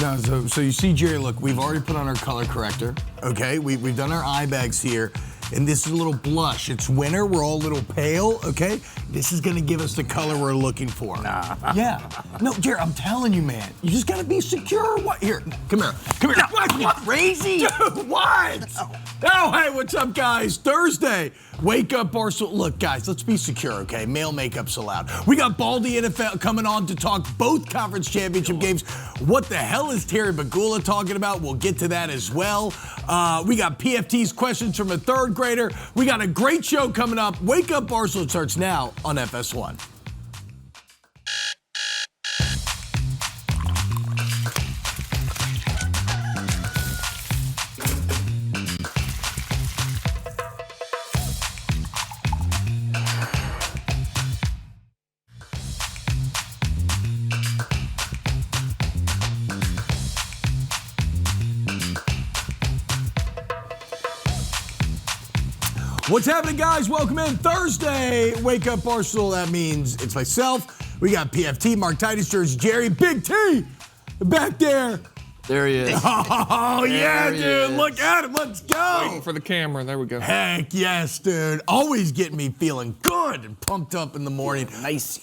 No, so you see, Jerry, look, we've already put on our color corrector, okay? We've done our eye bags here, and this is a little blush. It's winter, we're all a little pale, okay? This is gonna give us the color we're looking for. Nah. Yeah. No, Jerry, I'm telling you, man, you just gotta be secure. What? Here, come here. No, what? Crazy? Dude, what? Oh, hey, what's up, guys? Thursday, Wake Up Barstool. Look, guys, let's be secure, okay? Male makeup's allowed. We got Baldy NFL coming on to talk both conference championship games. What the hell is Terry Bagula talking about? We'll get to that as well. We got PFT's questions from a third grader. We got a great show coming up. Wake Up Barstool starts now on FS1. What's happening, guys? Welcome in Thursday. Wake Up Barstool. That means it's myself. We got PFT, Mark, Titus, Jersey Jerry, Big T back there. There he is. Oh, yeah, dude. Look at him. Let's go. Waiting for the camera. There we go. Heck yes, dude. Always getting me feeling good and pumped up in the morning. Nice.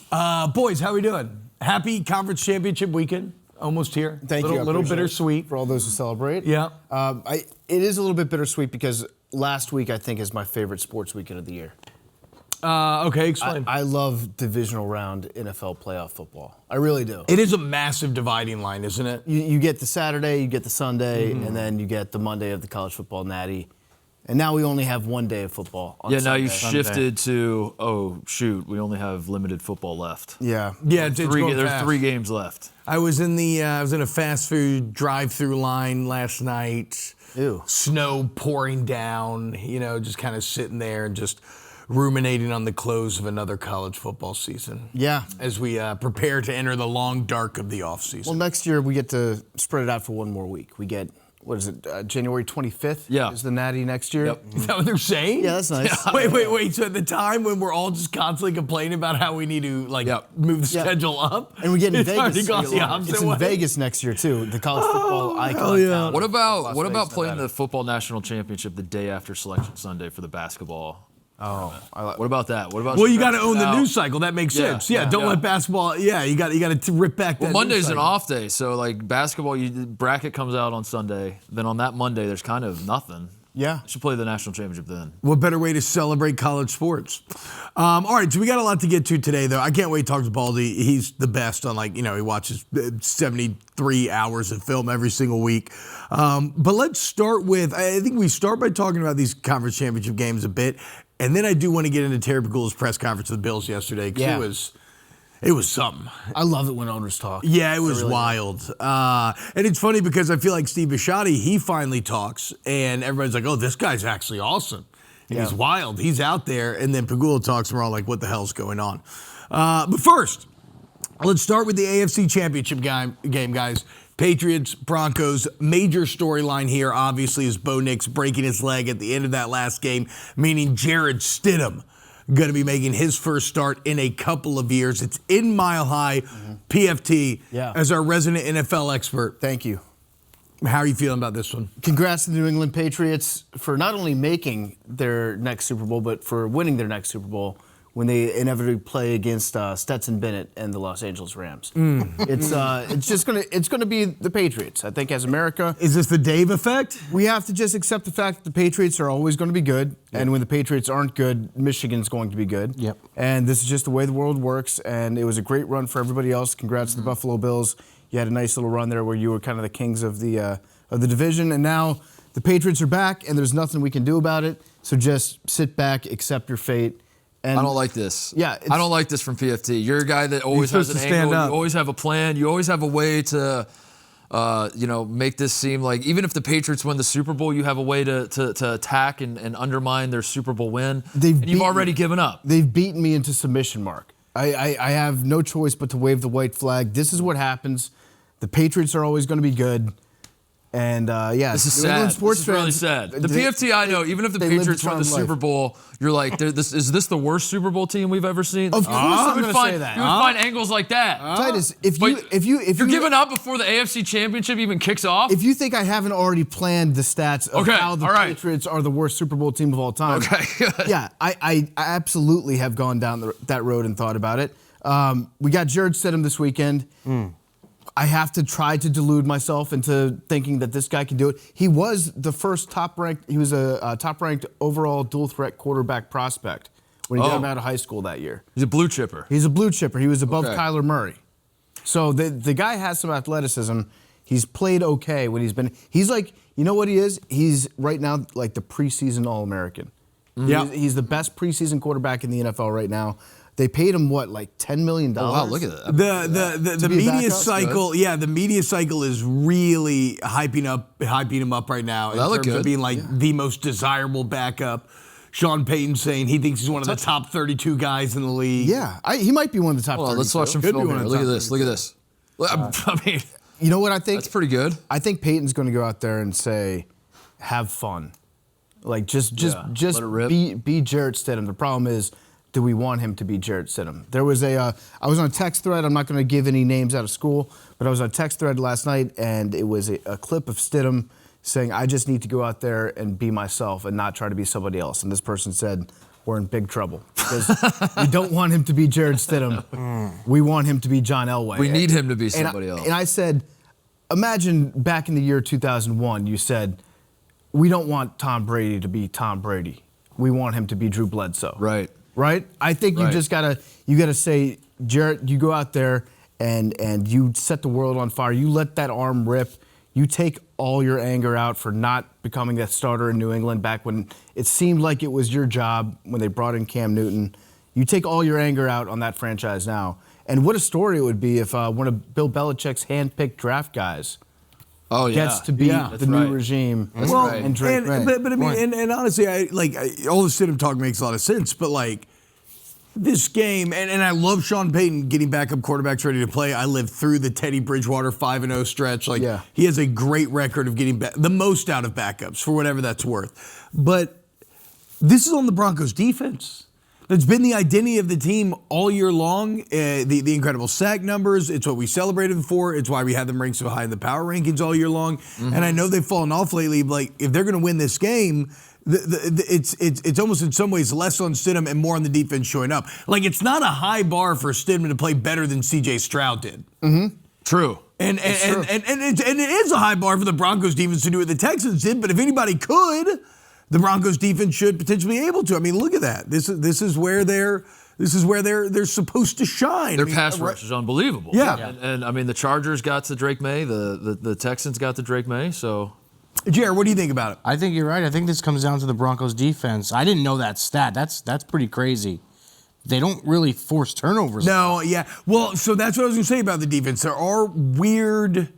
Boys, how we doing? Happy conference championship weekend. Almost here. Thank you. A little bittersweet. For all those who celebrate. Yeah. It is a little bit bittersweet because last week, I think, is my favorite sports weekend of the year. Okay, explain. I love divisional round NFL playoff football. I really do. It is a massive dividing line, isn't it? You get the Saturday, you get the Sunday, and then you get the Monday of the college football natty. And now we only have one day of football on Sunday. Now you shifted to, oh, shoot, we only have limited football left. Yeah. Yeah, There's 3 games left. I was in a fast food drive-through line last night. Ew. Snow pouring down, just kind of sitting there and just ruminating on the close of another college football season. Yeah. As we prepare to enter the long dark of the offseason. Well, next year we get to spread it out for one more week. We get, January 25th? Yeah. Is the natty next year? Yep. Is that what they're saying? Yeah, that's nice. Yeah. Wait. So at the time when we're all just constantly complaining about how we need to move the schedule up, and we get in it's Vegas. already gone the opposite It's in way. Vegas next year too. The college football icon. hell yeah. town. What about Las Vegas, playing Nevada. the football national championship the day after Selection Sunday for the basketball? Oh, What about that? What about? Well, you got to stretching own it the out? news cycle. That makes Yeah, sense. Yeah, yeah, don't yeah. let basketball. Yeah, you got to rip back that. Well, Monday's news an cycle. off day, so like basketball, the bracket comes out on Sunday. Then on that Monday, there's kind of nothing. Yeah. You should play the national championship then. What better way to celebrate college sports? All right, so we got a lot to get to today, though. I can't wait to talk to Baldy. He's the best on, he watches 73 hours of film every single week. But let's start with, I think we start by talking about these conference championship games a bit, and then I do want to get into Terry Bagula's press conference with the Bills yesterday, because it was something. I love it when owners talk. Yeah, it was wild. And it's funny because I feel like Steve Bisciotti, he finally talks, and everybody's like, oh, this guy's actually awesome. And he's wild. He's out there. And then Pagula talks, and we're all like, what the hell's going on? But first, let's start with the AFC Championship game, guys. Patriots, Broncos, major storyline here, obviously, is Bo Nix breaking his leg at the end of that last game, meaning Jared Stidham going to be making his first start in a couple of years. It's in Mile High. PFT, as our resident NFL expert. Thank you. How are you feeling about this one? Congrats to the New England Patriots for not only making their next Super Bowl, but for winning their next Super Bowl when they inevitably play against Stetson Bennett and the Los Angeles Rams. It's gonna be the Patriots. I think as America, is this the Dave effect? We have to just accept the fact that the Patriots are always going to be good, and when the Patriots aren't good, Michigan's going to be good. Yep. And this is just the way the world works. And it was a great run for everybody else. Congrats to the Buffalo Bills. You had a nice little run there where you were kind of the kings of the division, and now the Patriots are back, and there's nothing we can do about it. So just sit back, accept your fate. And I don't like this. Yeah, I don't like this from PFT. You're a guy that always has an angle. You always have a plan. You always have a way to, make this seem like even if the Patriots win the Super Bowl, you have a way to attack and undermine their Super Bowl win. And you've already given up. They've beaten me into submission, Mark. I have no choice but to wave the white flag. This is what happens. The Patriots are always going to be good. And this is New England sad. sports this is really sad. The PFT, I know, even if the Patriots won the Super Bowl, you're like, is this the worst Super Bowl team we've ever seen? Of course, I'm going to say that. You would find angles like that. Titus, if you're giving up before the AFC Championship even kicks off. If you think I haven't already planned the stats of how the Patriots are the worst Super Bowl team of all time, yeah, I absolutely have gone down that road and thought about it. We got Jared Stidham this weekend. I have to try to delude myself into thinking that this guy can do it. He was the first top-ranked. He was a top-ranked overall dual-threat quarterback prospect when he got out of high school that year. He's a blue chipper. He's a blue chipper. He was above Kyler Murray. So the guy has some athleticism. He's played okay when he's like, you know what he is? He's right now like the preseason All-American. Yeah, he's the best preseason quarterback in the NFL right now. They paid him what, like $10 million? Oh, wow, look at that. The media cycle, the media cycle is really hyping him up right now in terms of being like the most desirable backup. Sean Payton saying he thinks he's one of the top 32 guys in the league. Yeah, he might be one of the top 32. Let's watch some film here. Look at this. Look at this. I mean, you know what I think? That's pretty good. I think Payton's going to go out there and say, have fun. Like, just be Jarrett Stidham. The problem is, do we want him to be Jarrett Stidham? There was I was on a text thread. I'm not going to give any names out of school, but I was on a text thread last night, and it was a clip of Stidham saying, I just need to go out there and be myself and not try to be somebody else. And this person said, we're in big trouble because we don't want him to be Jarrett Stidham. We want him to be John Elway. We need him to be somebody else. And I said, imagine back in the year 2001, you said, we don't want Tom Brady to be Tom Brady. We want him to be Drew Bledsoe. Right. Right? I think you just gotta say, Jarrett, you go out there and you set the world on fire. You let that arm rip. You take all your anger out for not becoming that starter in New England back when it seemed like it was your job when they brought in Cam Newton. You take all your anger out on that franchise now. And what a story it would be if one of Bill Belichick's hand-picked draft guys gets to be the new regime. That's right. And Drake May. But I mean, and honestly, all the Stidham talk makes a lot of sense. But like this game, and I love Sean Payton getting backup quarterbacks ready to play. I lived through the Teddy Bridgewater 5-0 stretch. He has a great record of getting the most out of backups for whatever that's worth. But this is on the Broncos defense. That's been the identity of the team all year long. The incredible sack numbers. It's what we celebrated for. It's why we had them ranked so high in the power rankings all year long. And I know they've fallen off lately. But like, if they're going to win this game, it's almost in some ways less on Stidham and more on the defense showing up. Like, it's not a high bar for Stidham to play better than C.J. Stroud did. True. And it is a high bar for the Broncos defense to do what the Texans did. But if anybody could, the Broncos defense should potentially be able to. I mean, look at that. This is where they're supposed to shine. Their pass rush is unbelievable. Yeah. And I mean, the Chargers got to Drake May. The Texans got to Drake May. So, Jared, what do you think about it? I think you're right. I think this comes down to the Broncos defense. I didn't know that stat. That's pretty crazy. They don't really force turnovers. No, yeah. Well, so that's what I was going to say about the defense. There are weird.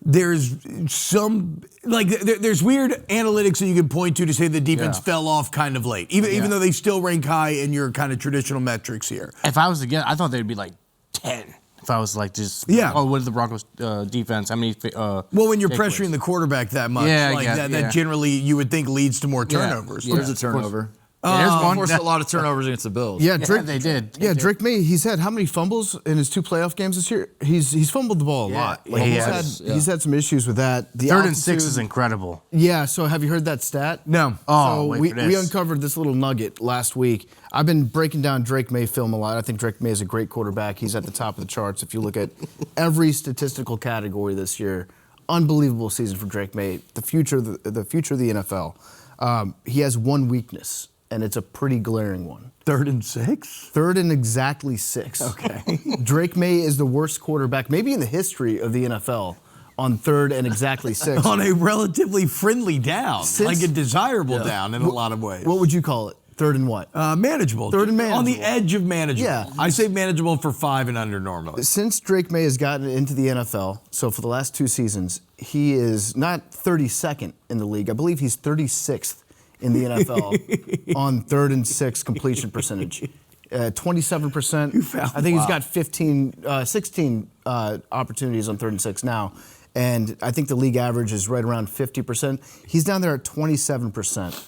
There's some there's weird analytics that you can point to say the defense fell off kind of late, even though they still rank high in your kind of traditional metrics here. If I was to guess, I thought they'd be like 10. If I was like what is the Broncos defense? How many? Well, when you're pressuring the quarterback that much, that generally you would think leads to more turnovers. There's a turnover. There's one. Forced a lot of turnovers agaed the Bills. Yeah, they did. Yeah, Drake May, he's had how many fumbles in his 2 playoff games this year? He's fumbled the ball a lot. Like, he's had some issues with that. The 3rd and 6 is incredible. Yeah, so have you heard that stat? No. Oh, so we uncovered this little nugget last week. I've been breaking down Drake May film a lot. I think Drake May is a great quarterback. He's at the top of the charts. If you look at every statistical category this year, unbelievable season for Drake May. The future of the NFL. He has one weakness, and it's a pretty glaring one. 3rd and 6? 3rd and exactly 6. Okay. Drake May is the worst quarterback, maybe in the history of the NFL, on 3rd and exactly 6. On a relatively friendly down, like a desirable down in a lot of ways. What would you call it? 3rd and what? Manageable. 3rd and manageable. On the edge of manageable. Yeah. I say manageable for 5 and under normally. Since Drake May has gotten into the NFL, so for the last 2 seasons, he is not 32nd in the league. I believe he's 36th in the NFL on 3rd and 6 completion percentage. 27%. I think he's got 16 opportunities on 3rd and 6 now. And I think the league average is right around 50%. He's down there at 27%.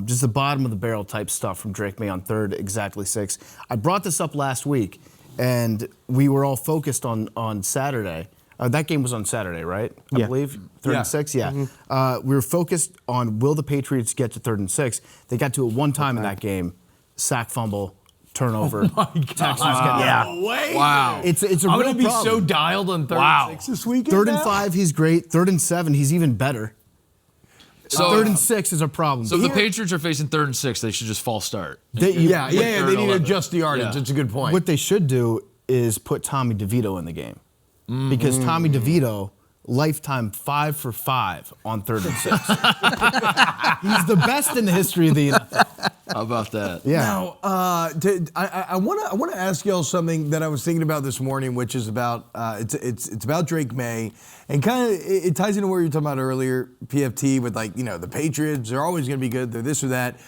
Just the bottom of the barrel type stuff from Drake May on 3rd, exactly 6. I brought this up last week, and we were all focused on Saturday. That game was on Saturday, right? I believe 3rd and 6. Yeah. We were focused on will the Patriots get to 3rd and 6. They got to it one time in that game, sack, fumble, turnover. Oh my God. No way. Wow. It's a real I'm gonna be problem. so dialed on 3rd and 6 this weekend. 3rd and now. 5, he's great. 3rd and 7, he's even better. So 3rd and 6 is a problem. So if the Patriots are facing 3rd and 6, they should just false start. They need to 11. adjust the yardage. Yeah. It's a good point. What they should do is put Tommy DeVito in the game. Because Tommy DeVito, lifetime 5 for 5 on 3rd and 6. He's the best in the history of the NFL. How about that? Yeah. Now, I want to ask y'all something that I was thinking about this morning, which is about it's about Drake May, and kind of it ties into what you were talking about earlier, PFT, with the Patriots. They're always going to be good. They're this or that,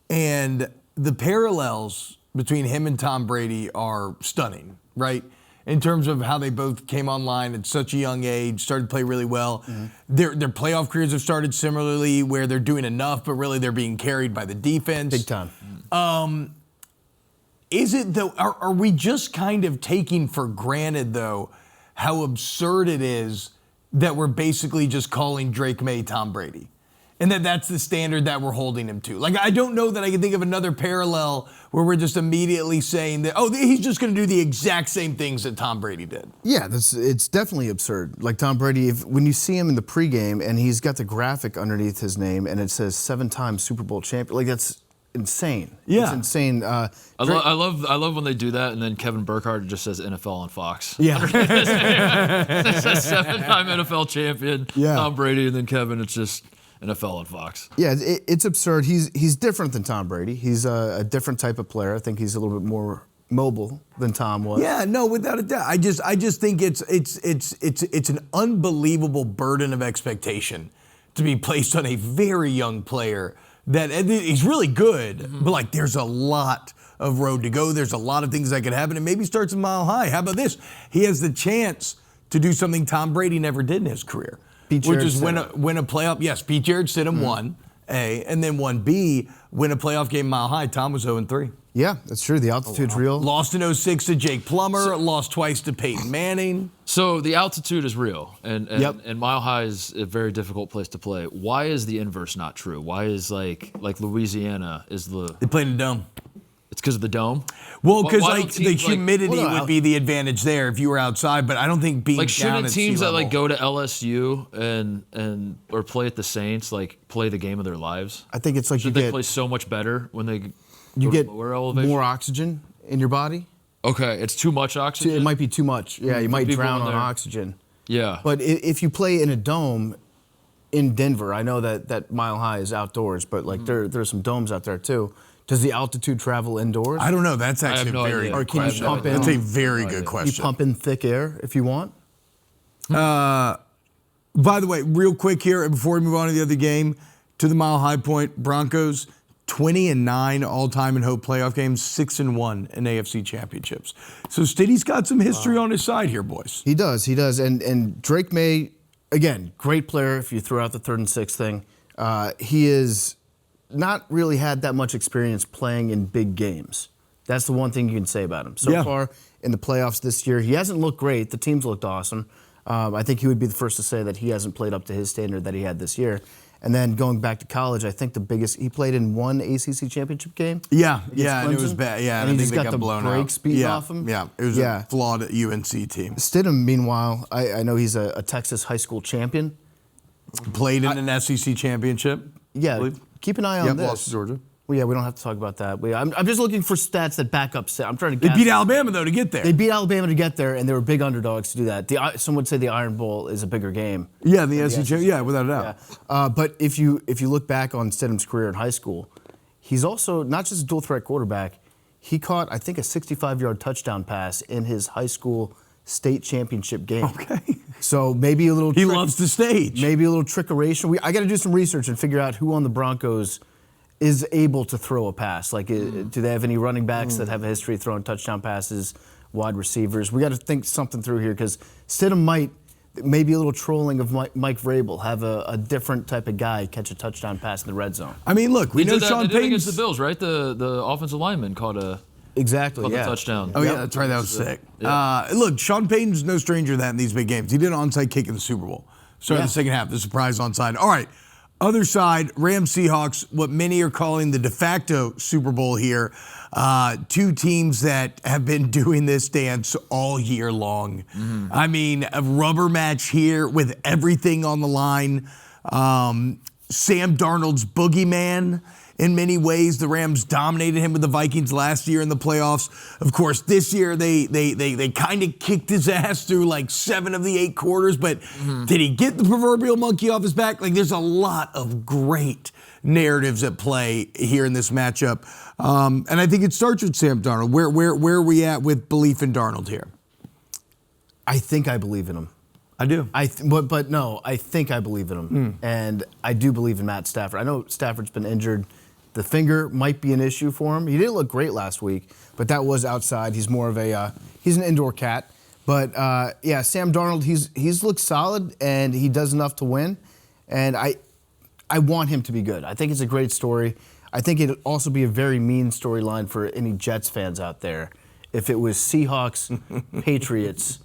and the parallels between him and Tom Brady are stunning, right? In terms of how they both came online at such a young age, started to play really well. Mm-hmm. Their playoff careers have started similarly, where they're doing enough, but really they're being carried by the defense. Big time. Is it though? Are we just kind of taking for granted though how absurd it is that we're basically just calling Drake May Tom Brady, and that's the standard that we're holding him to? Like, I don't know that I can think of another parallel where we're just immediately saying that he's just going to do the exact same things that Tom Brady did. Yeah, it's definitely absurd. Like Tom Brady, when you see him in the pregame and he's got the graphic underneath his name and it says 7-time Super Bowl champion, like that's insane. Yeah. It's insane. I love when they do that, and then Kevin Burkhardt just says NFL on Fox. Yeah. It says 7-time NFL champion, Yeah. Tom Brady, and then Kevin, it's just NFL on Fox. Yeah, it's absurd. He's different than Tom Brady. He's a different type of player. I think he's a little bit more mobile than Tom was. Yeah, no, without a doubt. I just think it's an unbelievable burden of expectation to be placed on a very young player that he's really good, but there's a lot of road to go. There's a lot of things that could happen, and maybe starts a mile high. How about this? He has the chance to do something Tom Brady never did in his career, which is win a playoff. Yes, Pete Jared Stidham won A, and then won B, win a playoff game mile high. Tom was 0-3. Yeah, that's true. The altitude's real. Lost in 06 to Jake Plummer, lost twice to Peyton Manning. So the altitude is real, and Yep. Mile High is a very difficult place to play. Why is the inverse not true? Why is like Louisiana is the? They played in a dome. It's because of the dome. Well, because Why don't the teams, humidity would be the advantage there if you were outside, but I don't think being down shouldn't at teams sea that level. go to LSU and or play at the Saints play the game of their lives? I think it's like Should they play so much better when they you go to get lower elevation? more oxygen in your body. Okay, it's too much oxygen. It might be too much. Yeah, you might people drown in on there. oxygen. Yeah. But if you play in a dome in Denver, I know that Mile High is outdoors, but there's some domes out there too. Does the altitude travel indoors? I don't know. That's have actually no very idea. good Or can you question. pump in? That's a very good You question. pump in thick air if you want. By the way, real quick here, before we move on to the other game, to the Mile High point, Broncos 20-9 all-time in hope playoff games, 6-1 in AFC championships. So Stiddy's got some history on his side here, boys. He does. And Drake May, again, great player if you throw out the 3rd and 6 thing. He is not really had that much experience playing in big games. That's the one thing you can say about him. So far in the playoffs this year, he hasn't looked great. The team's looked awesome. I think he would be the first to say that he hasn't played up to his standard that he had this year. And then going back to college, I think he played in one ACC championship game. Yeah, against and it was Clemson. bad. Yeah, And I he think just they got got the blown breaks out. beaten off him? Yeah, it was a flawed UNC team. Stidham, meanwhile, I know he's a Texas high school champion. Played in an SEC championship. Yeah, keep an eye on this. Lost to Georgia. Well, yeah, we don't have to talk about that. I'm just looking for stats that back up. I'm trying to They guess. beat Alabama, though, to get there. They beat Alabama to get there, and they were big underdogs to do that. Some would say the Iron Bowl is a bigger game. Yeah, the SEC. Yeah, without a doubt. Yeah. But if you look back on Stidham's career in high school, he's also not just a dual threat quarterback. He caught, I think, a 65-yard touchdown pass in his high school state championship game. Okay. So maybe a little. He loves the stage. Maybe a little trickeration. I got to do some research and figure out who on the Broncos is able to throw a pass. Do they have any running backs that have a history of throwing touchdown passes, wide receivers. We got to think something through here because Stidham might, maybe a little trolling of Mike Vrabel, have a different type of guy catch a touchdown pass in the red zone. I mean, look, we know Sean Payton against the Bills, right? The offensive lineman caught a touchdown. Oh, yeah, that's right. That was sick. Yeah. Look, Sean Payton's no stranger to that in these big games. He did an onside kick in the Super Bowl. Started the second half, the surprise onside. All right, other side, Rams Seahawks, what many are calling the de facto Super Bowl here. Two teams that have been doing this dance all year long. Mm-hmm. I mean, a rubber match here with everything on the line. Sam Darnold's boogeyman. In many ways, the Rams dominated him with the Vikings last year in the playoffs. Of course, this year they kind of kicked his ass through like 7 of the 8 quarters, but did he get the proverbial monkey off his back? Like, there's a lot of great narratives at play here in this matchup. And I think it starts with Sam Darnold. Where are we at with belief in Darnold here? I think I believe in him. I do. But no, I think I believe in him. And I do believe in Matt Stafford. I know Stafford's been injured. The finger might be an issue for him. He didn't look great last week, but that was outside. He's more of he's an indoor cat. But Sam Darnold, he's looked solid and he does enough to win. And I want him to be good. I think it's a great story. I think it'd also be a very mean storyline for any Jets fans out there if it was Seahawks, Patriots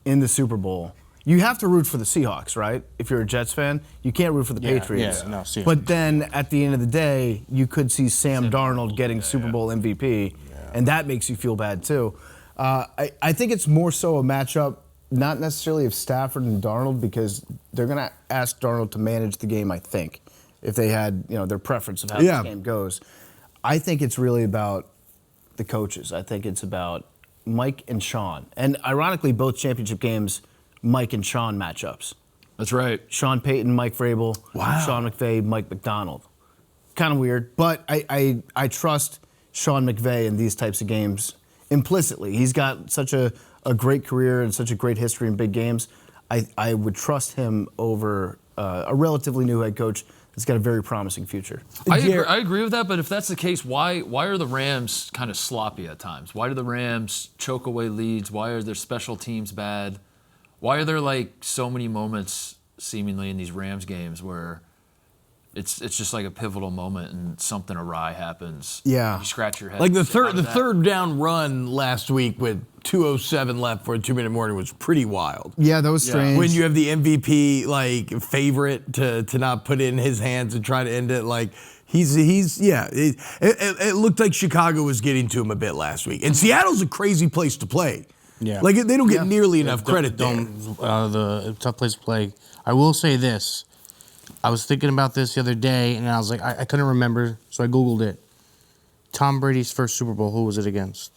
in the Super Bowl. You have to root for the Seahawks, right? If you're a Jets fan, you can't root for the Patriots. Yeah, no, Seahawks. But then at the end of the day, you could see Sam Darnold getting Super Bowl MVP, and that makes you feel bad too. I think it's more so a matchup, not necessarily of Stafford and Darnold, because they're going to ask Darnold to manage the game, I think, if they had their preference of how the game goes. I think it's really about the coaches. I think it's about Mike and Sean. And ironically, both championship games, Mike and Sean matchups. That's right. Sean Payton, Mike Vrabel. Wow. Sean McVay, Mike McDonald. Kind of weird, but I trust Sean McVay in these types of games implicitly. He's got such a great career and such a great history in big games. I would trust him over a relatively new head coach that's got a very promising future. I agree with that, but if that's the case, why are the Rams kind of sloppy at times? Why do the Rams choke away leads? Why are their special teams bad? Why are there like so many moments seemingly in these Rams games where it's just like a pivotal moment and something awry happens? Yeah. You scratch your head. Like the third down run last week with 2:07 left for a 2-minute warning was pretty wild. Yeah, that was strange. When you have the MVP like favorite to not put it in his hands and try to end it, like it looked like Chicago was getting to him a bit last week. And Seattle's a crazy place to play. Yeah. Like, they don't get nearly enough credit there. The tough place to play. I will say this. I was thinking about this the other day, and I was like, I couldn't remember, so I Googled it. Tom Brady's first Super Bowl, who was it against?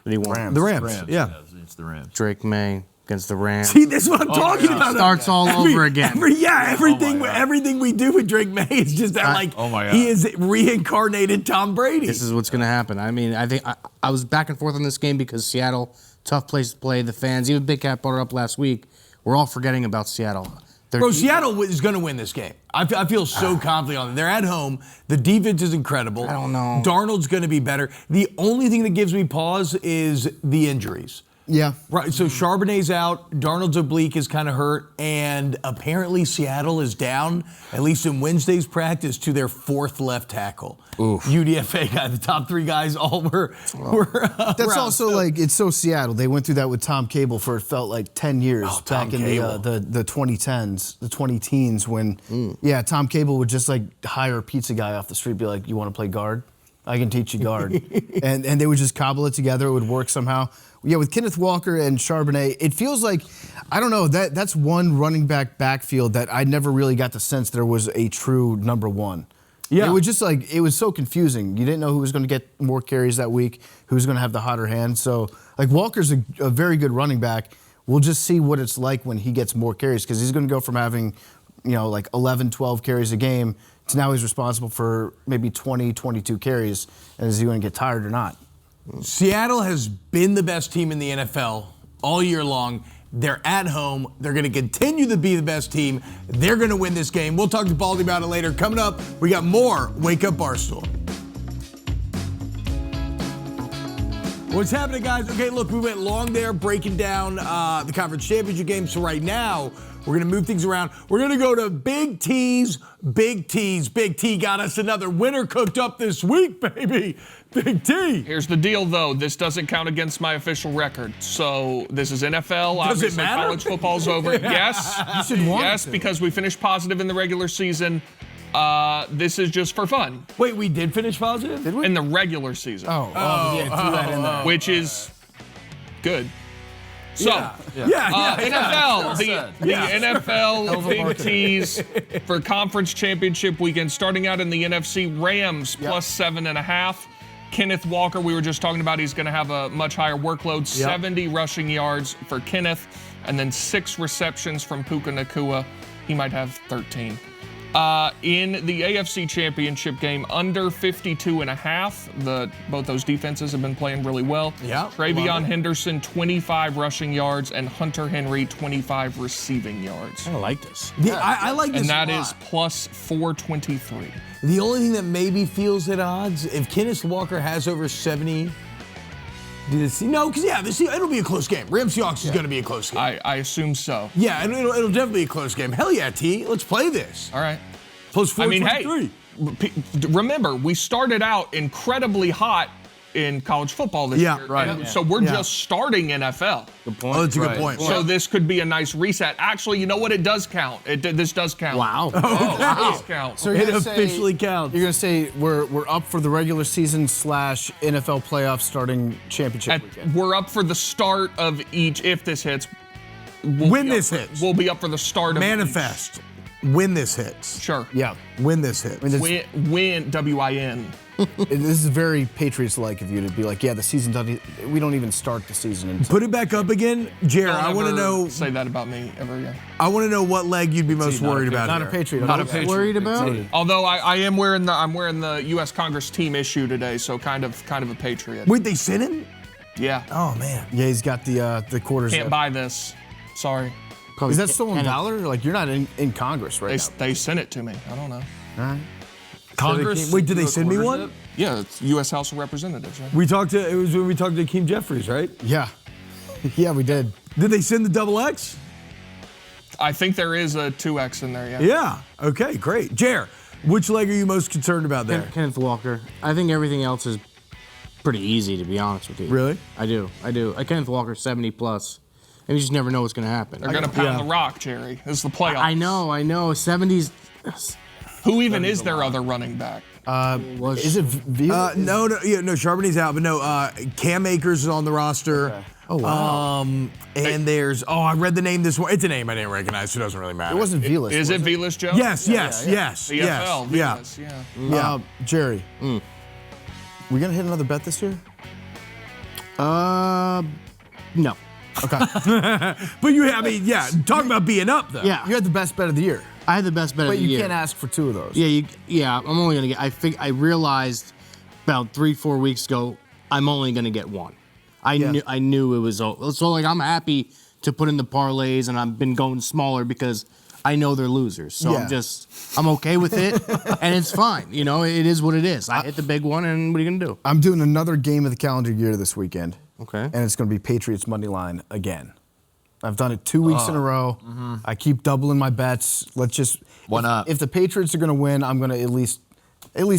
That he won? The Rams. Yeah. It's the Rams. Drake May against the Rams. See, that's what I'm talking about. Starts all over again. Everything we do with Drake May is just that, he is reincarnated Tom Brady. This is what's going to happen. I mean, I think I was back and forth on this game because Seattle, tough place to play. The fans, even Big Cat brought it up last week. We're all forgetting about Seattle. Bro, Seattle is going to win this game. I feel so confident on it. They're at home. The defense is incredible. I don't know. Darnold's going to be better. The only thing that gives me pause is the injuries. Yeah. Right. So Charbonnet's out. Darnold's oblique is kind of hurt. And apparently Seattle is down, at least in Wednesday's practice, to their 4th left tackle. Oof. UDFA guy. The top 3 guys all were That's also like, it's so Seattle. They went through that with Tom Cable for, it felt like 10 years back in the 2010s, the 20-teens when, Tom Cable would just like hire a pizza guy off the street, be like, you want to play guard? I can teach you guard. and they would just cobble it together. It would work somehow. Yeah, with Kenneth Walker and Charbonnet, it feels like, I don't know, that's one running back backfield that I never really got the sense there was a true number one. Yeah. It was just like, it was so confusing. You didn't know who was going to get more carries that week, who was going to have the hotter hand. So, like, Walker's a very good running back. We'll just see what it's like when he gets more carries, because he's going to go from having, like 11, 12 carries a game to now he's responsible for maybe 20, 22 carries. And is he going to get tired or not? Seattle has been the best team in the NFL all year long. They're at home. They're going to continue to be the best team. They're going to win this game. We'll talk to Baldy about it later. Coming up, we got more Wake Up Barstool. What's happening, guys? Okay, look, we went long there breaking down the conference championship game. So right now, we're going to move things around. We're going to go to Big Tease. Big Tease. Big T got us another winner cooked up this week, baby. Big T. Here's the deal, though. This doesn't count against my official record. So this is NFL. Does it Obviously, matter? college football's over. Yes. You should want Yes, to. because we finished positive in the regular season. This is just for fun. Wait, we did finish positive? Did we? In the regular season. Yeah, threw that in there. Which is good. So, Yeah. NFL, the NFL Big Tease for conference championship weekend, starting out in the NFC, Rams plus 7.5. Kenneth Walker, we were just talking about, he's going to have a much higher workload, 70 rushing yards for Kenneth, and then 6 receptions from Puka Nacua. He might have 13. In the AFC Championship game, under 52.5. Both those defenses have been playing really well. Yeah, Travion Henderson, 25 rushing yards, and Hunter Henry, 25 receiving yards. I like this. Yeah, I like this And that a is lot. plus 423. The only thing that maybe feels at odds, if Kenneth Walker has over 70, no, because it'll be a close game. Rams Seahawks is going to be a close game. I assume so. Yeah, and it'll definitely be a close game. Hell yeah, T. Let's play this. All right. Plus 423. Remember, we started out incredibly hot in college football this Yeah, year. right. and Yeah. So we're just starting NFL. Good point. Oh, that's a good point. So this could be a nice reset. Actually, you know what? It does count. This does count. Wow. It does count. So you're It gonna say- officially counts. You're going to say we're up for the regular season / NFL playoffs starting championship weekend. We're up for the start of each. If this hits, When this hits. we'll be up for the start of Manifest. When this hits. Each. Sure. Yeah. When this hits. Win. WIN. This is very Patriots-like of you to be like, yeah, the season doesn't. We don't even start the season until. Put it back up again. Jared, Don't I want to ever know. Say that about me ever again. I want to know what leg you'd be most worried about. Not a here. Patriot. Not a okay. Patriot. Worried about it? Although I'm wearing the U.S. Congress team issue today, so kind of a patriot. Wait, they sent him? Yeah. Oh man. Yeah, he's got the quarters. Can't buy this. Sorry. Probably Is that stolen Kenneth- valor? Like you're not in Congress right They sent it to me. I don't know. now. Congress. Wait, did they send me one? Yeah, it's U.S. House of Representatives, right? It was when we talked to Akeem Jeffries, right? Yeah. Yeah, we did. Did they send the double X? I think there is a 2X in there, yeah. Yeah. Okay, great. Jer, which leg are you most concerned about there? Kenneth Walker. I think everything else is pretty easy, to be honest with you. Really? I do. Kenneth Walker, 70 plus. And you just never know what's going to happen. They're going to pound the rock, Jerry. This is the playoffs. I know. 70s. Who even is their other running back? Is it Vila? No, Charbonne's out, but no, Cam Akers is on the roster. Okay. Oh, wow. And there's, I read the name this one. It's a name I didn't recognize, so it doesn't really matter. It wasn't Vilas. Is it was Vilas Jones? Yes, yes. CFL, Yeah. Vilas, yeah. Yeah. Jerry. We gonna hit another bet this year? No. Okay. But talking about being up, though. Yeah. You had the best bet of the year, I had the best bet of but the you year. can't ask for 2 of those. Yeah, I'm only going to get, I realized about 3-4 weeks ago, I'm only going to get one. I knew it was, so like I'm happy to put in the parlays and I've been going smaller because I know they're losers. So Yeah. I'm okay with it and it's fine. You know, it is what it is. I hit the big one and what are you going to do? I'm doing another game of the calendar year this weekend. Okay. And it's going to be Patriots money line again. I've done it 2 weeks in a row. I keep doubling my bets. Why not? If the Patriots are going to win, I'm going to at least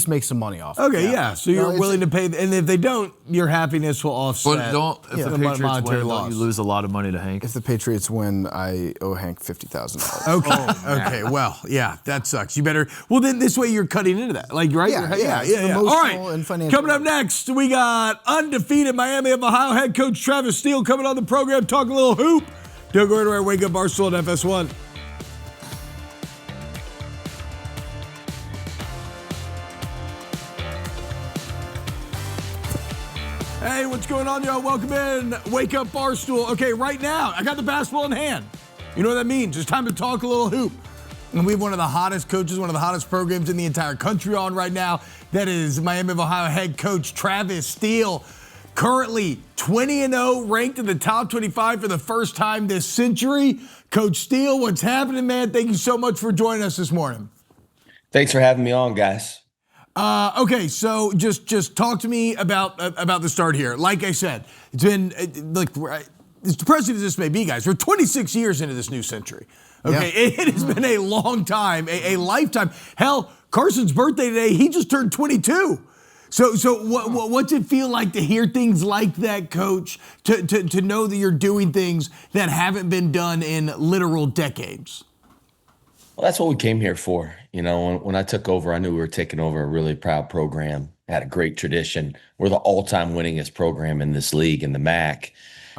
make some money off. Okay, yeah. So you're it's- willing to pay, and if they don't, your happiness will offset. But if the the Patriots monetary win, loss. don't you lose a lot of money to Hank? If the Patriots win, I owe Hank $50,000. Okay. Okay. Well, yeah, that sucks. You better. Well, then this way you're cutting into that, like right? Yeah, it's an All right. emotional and financial Coming up next, we got undefeated Miami of Ohio head coach Travis Steele coming on the program, talking a little hoop. Don't go anywhere. Wake Up Barstool at FS1. Hey, what's going on, y'all? Welcome in. Wake Up Barstool. Okay, right now, I got the basketball in hand. You know what that means? It's time to talk a little hoop. And we have one of the hottest coaches, one of the hottest programs in the entire country on right now. That is Miami of Ohio head coach Travis Steele. Currently 20-0, ranked in the top 25 for the first time this century. Coach Steele, what's happening, man? Thank you so much for joining us this morning. Thanks for having me on, guys. Okay, so just talk to me about the start here. Like I said, it's been as depressing as this may be, guys. We're 26 years into this new century. Okay, it has been a long time, a lifetime. Hell, Carson's birthday today, he just turned 22. So what's it feel like to hear things like that, Coach? To know that you're doing things that haven't been done in literal decades. Well, that's what we came here for. You know, when I took over, I knew we were taking over a really proud program. Had a great tradition. We're the all-time winningest program in this league in the MAC.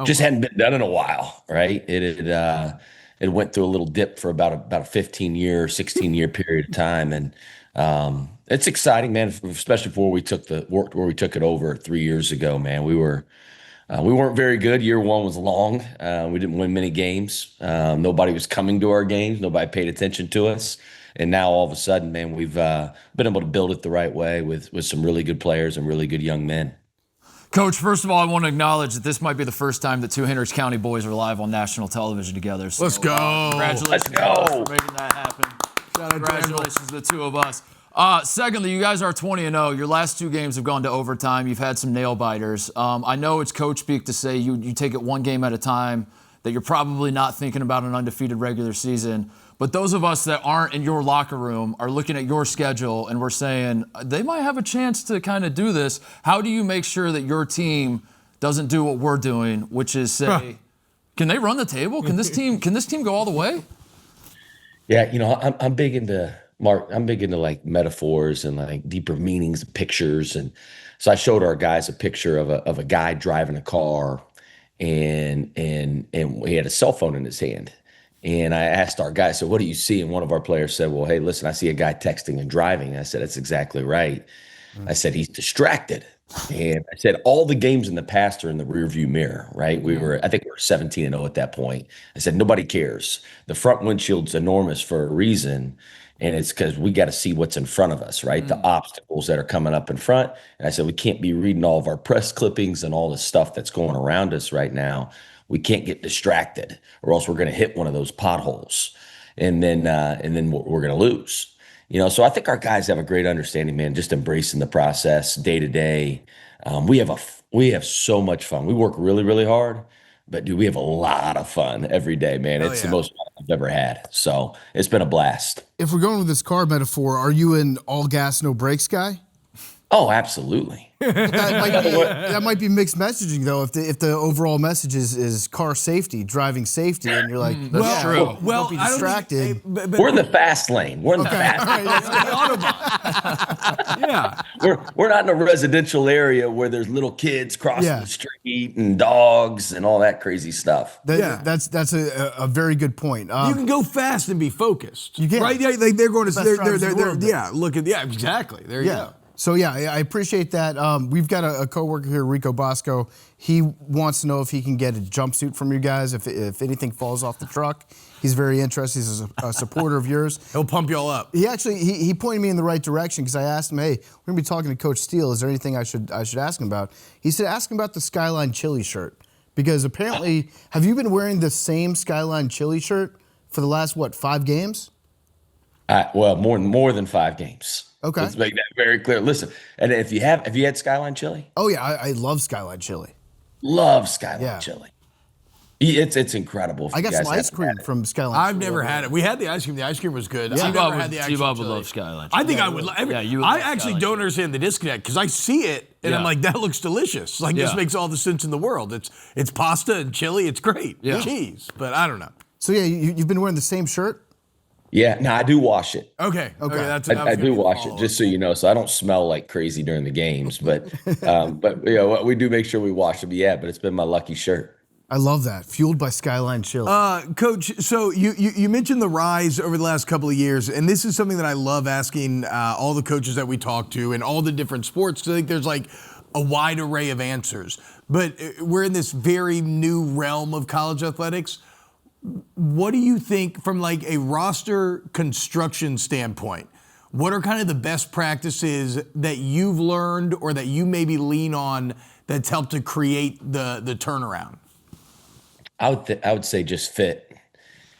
Just hadn't been done in a while, right? It went through a little dip for about a 15-year, 16-year period of time, and it's exciting, man. Especially where we took it over 3 years ago, man. We weren't very good. Year one was long. We didn't win many games. Nobody was coming to our games. Nobody paid attention to us. And now all of a sudden, man, we've been able to build it the right way with some really good players and really good young men. Coach, first of all, I want to acknowledge that this might be the first time the two Hendricks County boys are live on national television together. So, Let's go. Congratulations Let's go. for making that happen. Congratulations to the two of us. Secondly, you guys are 20-0. Your last two games have gone to overtime. You've had some nail biters. I know it's coach speak to say you take it one game at a time, that you're probably not thinking about an undefeated regular season. But those of us that aren't in your locker room are looking at your schedule and we're saying they might have a chance to kind of do this. How do you make sure that your team doesn't do what we're doing, which is say, can they run the table? Can this team go all the way? Yeah, you know, I'm big into Mark. I'm big into like metaphors and like deeper meanings and pictures. And so I showed our guys a picture of a guy driving a car, and he had a cell phone in his hand. And I asked our guy, so what do you see? And one of our players said, well, hey, listen, I see a guy texting and driving. I said, that's exactly right. I said, he's distracted. And I said, all the games in the past are in the rearview mirror, right? I think we were 17-0 at that point. I said, nobody cares. The front windshield's enormous for a reason. And it's because we got to see what's in front of us, right? The obstacles that are coming up in front. And I said, we can't be reading all of our press clippings and all the stuff that's going around us right now. We can't get distracted, or else we're going to hit one of those potholes, and then we're going to lose. You know, so I think our guys have a great understanding, man. Just embracing the process day to day. We have so much fun. We work really, really hard, but dude, we have a lot of fun every day, man. It's the most fun I've ever had. So it's been a blast. If we're going with this car metaphor, are you an all gas, no brakes guy? Oh, absolutely. That might be mixed messaging, though. If the overall message is car safety, driving safety, and you're like, That's true. Well, don't be distracted. We're in the fast lane. We're in the fast lane. Yeah. We're not in a residential area where there's little kids crossing the street and dogs and all that crazy stuff. That's a very good point. You can go fast and be focused. You can. Right? Like they're going to They're exactly. There you go. So, I appreciate that. We've got a coworker here, Rico Bosco. He wants to know if he can get a jumpsuit from you guys if anything falls off the truck. He's very interested. He's a supporter of yours. He'll pump you all up. He actually he pointed me in the right direction because I asked him, hey, we're going to be talking to Coach Steele. Is there anything I should ask him about? He said, ask him about the Skyline Chili shirt. Because apparently, have you been wearing the same Skyline Chili shirt for the last, 5 games? Well, more than 5 games. Okay. Let's make that very clear. Listen, and have you had Skyline Chili? Oh, yeah, I love Skyline Chili. Love Skyline Chili. It's incredible. I got some ice cream from Skyline I've Chili. never had it. We had the ice cream. The ice cream was good. Yeah. I've never had the actual T-Bob would chili. love Skyline. I think I would. I actually don't Skyline. understand the disconnect because I see it and I'm like, that looks delicious. Like this makes all the sense in the world. It's pasta and chili. It's great. Yeah. Cheese, but I don't know. So you've been wearing the same shirt? Yeah, no, I do wash it. Okay. I do wash it, just so you know, so I don't smell like crazy during the games. But we do make sure we wash it. But it's been my lucky shirt. I love that. Fueled by Skyline Chili. Coach, so you mentioned the rise over the last couple of years, and this is something that I love asking all the coaches that we talk to in all the different sports, because I think there's like a wide array of answers. But we're in this very new realm of college athletics. What do you think from like a roster construction standpoint? What are kind of the best practices that you've learned or that you maybe lean on that's helped to create the turnaround? I would say just fit.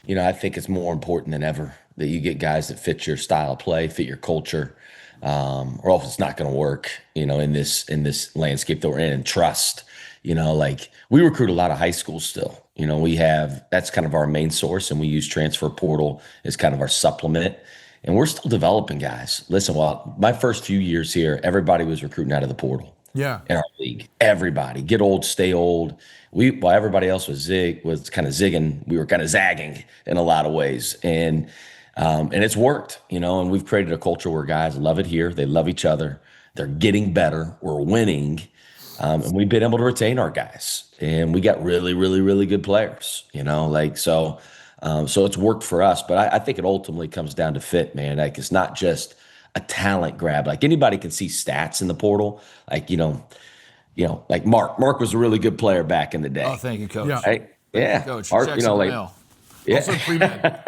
You know, I think it's more important than ever that you get guys that fit your style of play, fit your culture. or else it's not going to work, in this landscape that we're in. And trust, like we recruit a lot of high schools still. That's kind of our main source, and we use transfer portal as kind of our supplement. And we're still developing guys. Listen, my first few years here, everybody was recruiting out of the portal. Yeah. In our league, everybody get old, stay old. While everybody else was kind of zigging, we were kind of zagging in a lot of ways, and it's worked, And we've created a culture where guys love it here. They love each other. They're getting better. We're winning, and we've been able to retain our guys. And we got really, really, really good players. So it's worked for us. But I think it ultimately comes down to fit, man. Like it's not just a talent grab. Like anybody can see stats in the portal. Like, like Mark was a really good player back in the day. Oh, thank you, Coach. Yeah. Right? Yeah. Coach, Mark, checks in the mail. Yeah. Also pre-med.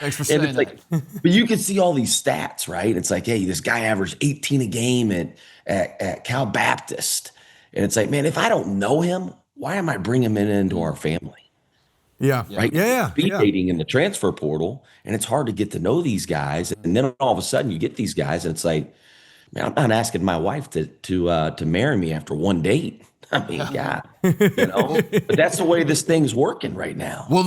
Thanks for saying And it's that. but you can see all these stats, right? It's like, hey, this guy averaged 18 a game at Cal Baptist. And it's like, man, if I don't know him, why am I bringing him into our family? Yeah. Right? Yeah. Speed dating in the transfer portal, and it's hard to get to know these guys. And then all of a sudden you get these guys, and it's like, man, I'm not asking my wife to marry me after one date. I mean, God, but that's the way this thing's working right now. Well,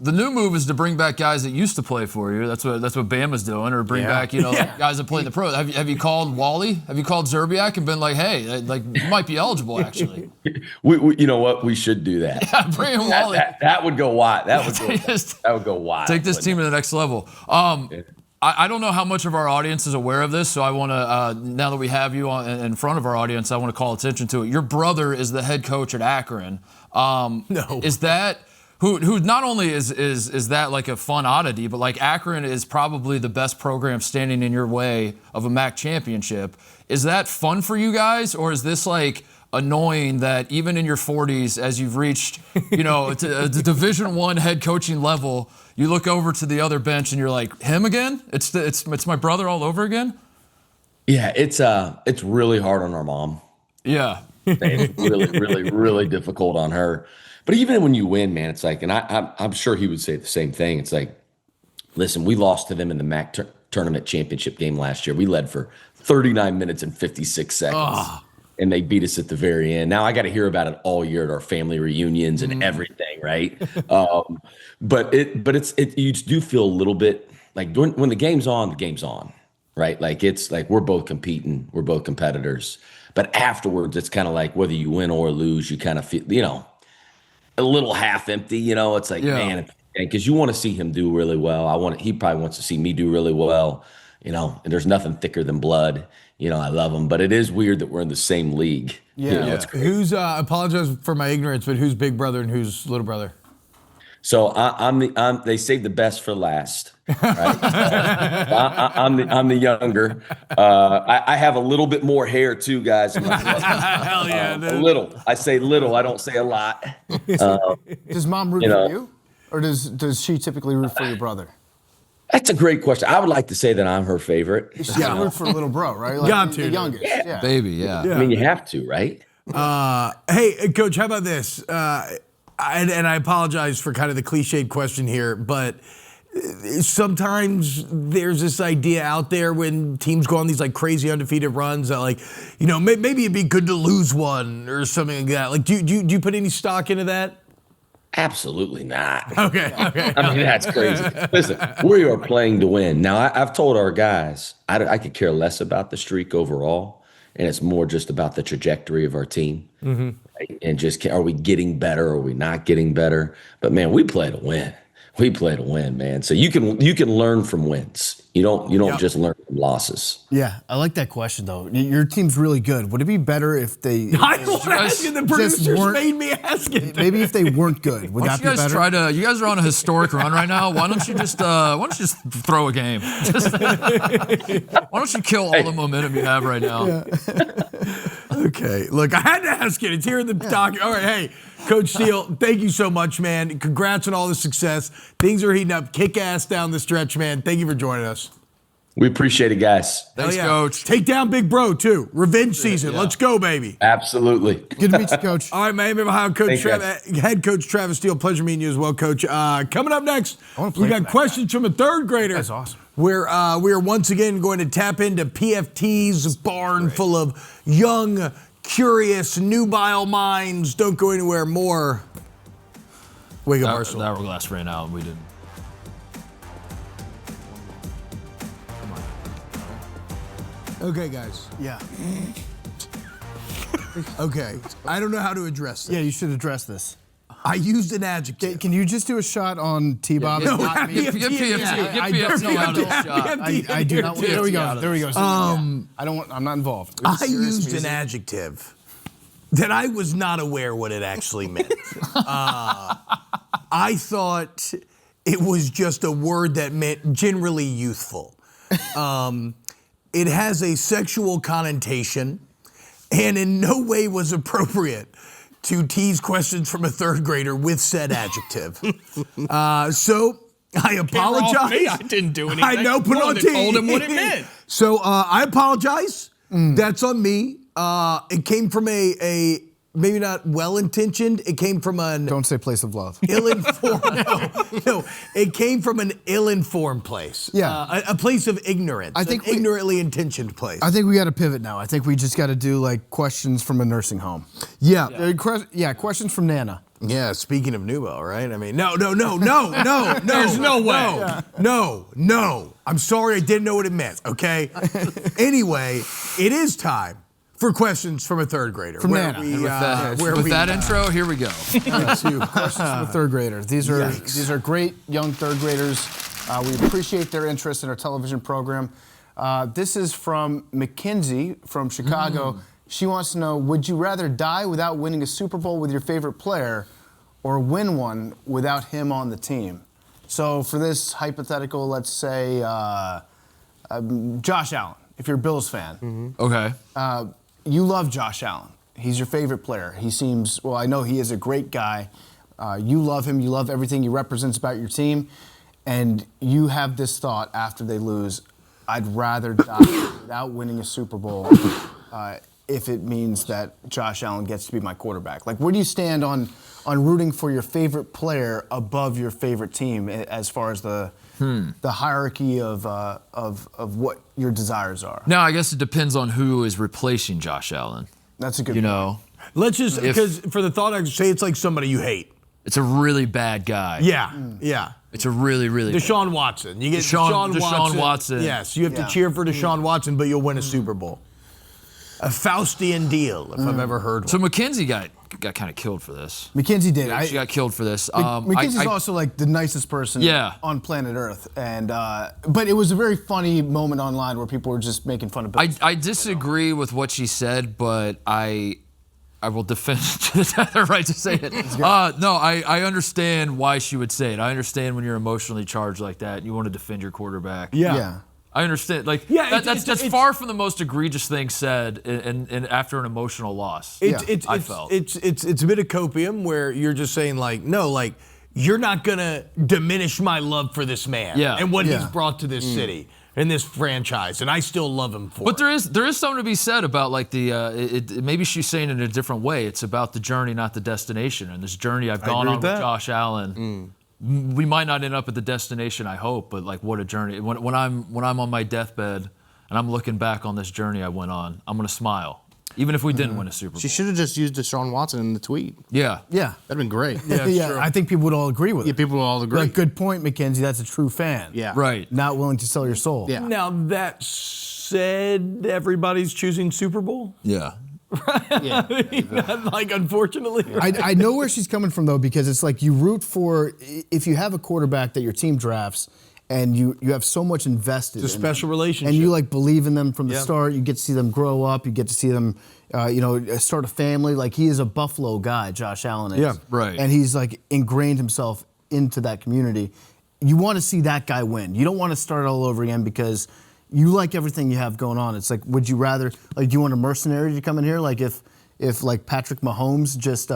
the new move is to bring back guys that used to play for you. That's what Bama's doing, or bring back guys that play in the pro. Have you called Wally? Have you called Zerbiak and been like, hey, like you might be eligible actually? we you know what? We should do that. Yeah, bring in Wally. That would go wide. That would go wide. Take this team to the next level. I don't know how much of our audience is aware of this, so I want to, now that we have you in front of our audience, I want to call attention to it. Your brother is the head coach at Akron. No. Is that who not only is that like a fun oddity, but like Akron is probably the best program standing in your way of a MAC championship. Is that fun for you guys, or is this like annoying that even in your 40s, as you've reached, the Division I head coaching level, you look over to the other bench and you're like, him again? It's my brother all over again? Yeah, it's really hard on our mom. Yeah. It's really, really, really difficult on her. But even when you win, man, it's like, and I'm sure he would say the same thing. It's like, listen, we lost to them in the MAC tournament championship game last year. We led for 39 minutes and 56 seconds. And they beat us at the very end. Now I got to hear about it all year at our family reunions and everything, right? But you do feel a little bit like when the game's on, right? Like it's like we're both competing, we're both competitors. But afterwards, it's kind of like whether you win or lose, you kind of feel, a little half empty. It's like, man, because you want to see him do really well. He probably wants to see me do really well. And there's nothing thicker than blood. I love him, but it is weird that we're in the same league. Yeah. Who's? I apologize for my ignorance, but who's big brother and who's little brother? So they saved the best for last. Right? I'm the younger. I have a little bit more hair too, guys. Hell yeah, dude. A little. I say little. I don't say a lot. Does mom root for you, or does she typically root for your brother? That's a great question. I would like to say that I'm her favorite. She's got to root for little bro, right? Like Got to, the youngest. Yeah. Baby, yeah. I mean, you have to, right? Hey, Coach, how about this? And I apologize for kind of the cliched question here, but sometimes there's this idea out there when teams go on these like crazy undefeated runs that like, maybe it'd be good to lose one or something like that. Like, do you put any stock into that? Absolutely not. Okay. I mean, that's crazy. Listen, we are playing to win. Now, I've told our guys I could care less about the streak overall, and it's more just about the trajectory of our team. Mm-hmm. Right? And just, are we getting better? Or are we not getting better? But, man, we play to win. We play to win, man. So you can learn from wins. You don't just learn from losses. Yeah, I like that question though. Your team's really good. Would it be better if they? I was asking. The producers made me ask it. Maybe if they weren't good, would that be better? You guys are on a historic run right now. Why don't you just throw a game? Why don't you kill all the momentum you have right now? Yeah. Okay. Look, I had to ask it. It's here in the doc. All right. Hey, Coach Steele, thank you so much, man. Congrats on all the success. Things are heating up. Kick ass down the stretch, man. Thank you for joining us. We appreciate it, guys. Thanks, Coach. Take down Big Bro, too. Revenge season. Let's go, baby. Absolutely. Good to meet you, Coach. All right, Miami Ohio Coach Head Coach Travis Steele. Pleasure meeting you as well, Coach. Coming up next, we got questions from a third grader. That's awesome. Where we are once again going to tap into PFT's barn full of young, curious, nubile minds. Don't go anywhere. More. Wake Up Barstool. The hourglass ran out and we didn't. Okay, guys. Yeah. Okay. I don't know how to address this. Yeah, you should address this. I used an adjective. Can you just do a shot on T-Bob? Get PFT out of the shot. I do not. There we go. There we go. I'm not involved. I used an adjective that I was not aware what it actually meant. I thought it was just a word that meant generally youthful. It has a sexual connotation and in no way was appropriate to tease questions from a third grader with said adjective. So I apologize. Me. I didn't do anything. I know, put on T. Told him what it meant. So I apologize. That's on me. It came from a maybe not well-intentioned. It came from an Don't say place of love. ill-informed. No, it came from an ill-informed place. Yeah. A place of ignorance. I think an ignorantly intentioned place. I think we got to pivot now. I think we just got to do like questions from a nursing home. Yeah. Questions from Nana. Yeah, speaking of nubile, right? I mean, no. There's no way. No. I'm sorry, I didn't know what it meant, okay? Anyway, it is time for questions from a third grader. From Nana. With that intro, here we go. Questions from a third grader. These are great young third graders. We appreciate their interest in our television program. This is from Mackenzie from Chicago. She wants to know, would you rather die without winning a Super Bowl with your favorite player or win one without him on the team? So for this hypothetical, let's say Josh Allen, if you're a Bills fan. Okay. You love Josh Allen. He's your favorite player. He seems, well, I know he is a great guy. You love him. You love everything he represents about your team. And you have this thought after they lose, I'd rather die without winning a Super Bowl if it means that Josh Allen gets to be my quarterback. Like, where do you stand on rooting for your favorite player above your favorite team as far as the hierarchy of what your desires are? Now, I guess it depends on who is replacing Josh Allen. That's a good You point. know, Let's just, because for the thought, I say it's like somebody you hate. it's a really bad guy. Yeah. It's a really, really Deshaun Watson. You get Deshaun Watson. Yes, you have to cheer for Deshaun Watson, but you'll win a Super Bowl. A Faustian deal, if I've ever heard one. So Mackenzie got kind of killed for this. Mackenzie did. She got killed for this. Mackenzie's also like the nicest person on planet Earth, and but it was a very funny moment online where people were just making fun of Bill. I disagree with what she said, but I will defend to the death her right to say it. No, I understand why she would say it. I understand when you're emotionally charged like that, you want to defend your quarterback. Yeah. I understand. Like that's far from the most egregious thing said and after an emotional loss. I felt it's a bit of copium where you're just saying like, no, like you're not gonna diminish my love for this man and what he's brought to this city and this franchise, and I still love him for. But there is something to be said about like the maybe she's saying it in a different way. It's about the journey, not the destination. And this journey I've gone on with Josh Allen. We might not end up at the destination, I hope, but like what a journey. When I'm on my deathbed and I'm looking back on this journey I went on, I'm gonna smile, even if we didn't win a Super Bowl. She should have just used Deshaun Watson in the tweet. Yeah, that'd been great. Yeah, I think people would all agree with it. Yeah, people would all agree. Like, good point, Mackenzie. That's a true fan. Yeah, right. Not willing to sell your soul. Yeah. Now that said, everybody's choosing Super Bowl. Yeah. Like, unfortunately. I know where she's coming from, though, because it's like you root for, if you have a quarterback that your team drafts and you have so much invested. It's a special relationship. And you like believe in them from the start. You get to see them grow up. You get to see them, start a family. Like, he is a Buffalo guy, Josh Allen is. Yeah, right. And he's like ingrained himself into that community. You want to see that guy win. You don't want to start all over again because you like everything you have going on. It's like, would you rather, like, do you want a mercenary to come in here? Like, if like Patrick Mahomes just,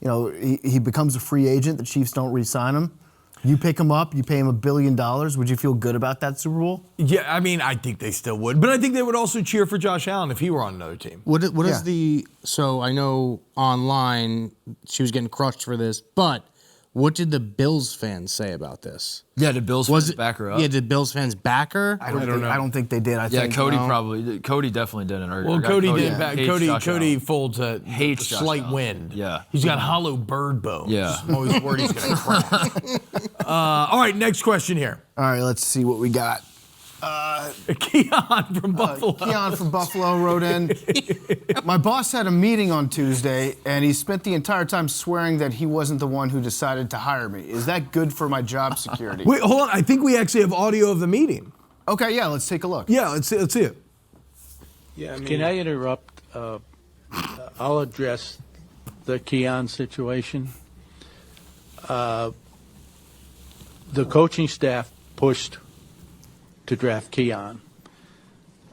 he becomes a free agent, the Chiefs don't re-sign him? You pick him up, you pay him $1 billion. Would you feel good about that Super Bowl? Yeah, I mean, I think they still would. But I think they would also cheer for Josh Allen if he were on another team. What is the... So I know online she was getting crushed for this, but what did the Bills fans say about this? Yeah, did Bills fans back her up? Yeah, did Bills fans back her? I don't think they did. Cody definitely didn't. Cody did back. Cody folds a hates slight wind. Yeah. He's got hollow bird bone. Yeah. I'm always worried he's going to crack. All right, next question here. All right, let's see what we got. Keon from Buffalo. Keon from Buffalo wrote in, my boss had a meeting on Tuesday, and he spent the entire time swearing that he wasn't the one who decided to hire me. Is that good for my job security? Wait, hold on. I think we actually have audio of the meeting. Okay, yeah, let's take a look. Yeah, let's see it. Yeah, can I interrupt? I'll address the Keon situation. The coaching staff pushed to draft Keon.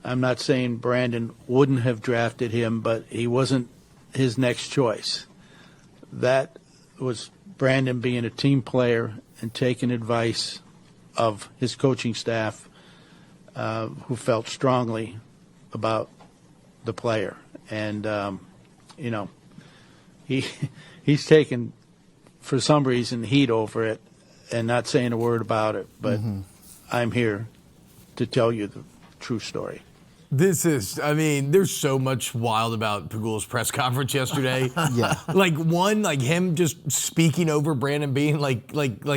I'm not saying Brandon wouldn't have drafted him, but he wasn't his next choice. That was Brandon being a team player and taking advice of his coaching staff, who felt strongly about the player. And, he's taken, for some reason, heat over it and not saying a word about it. But I'm here to tell you the true story. There's so much wild about Pagula's press conference yesterday. Yeah. Like him just speaking over Brandon Beane like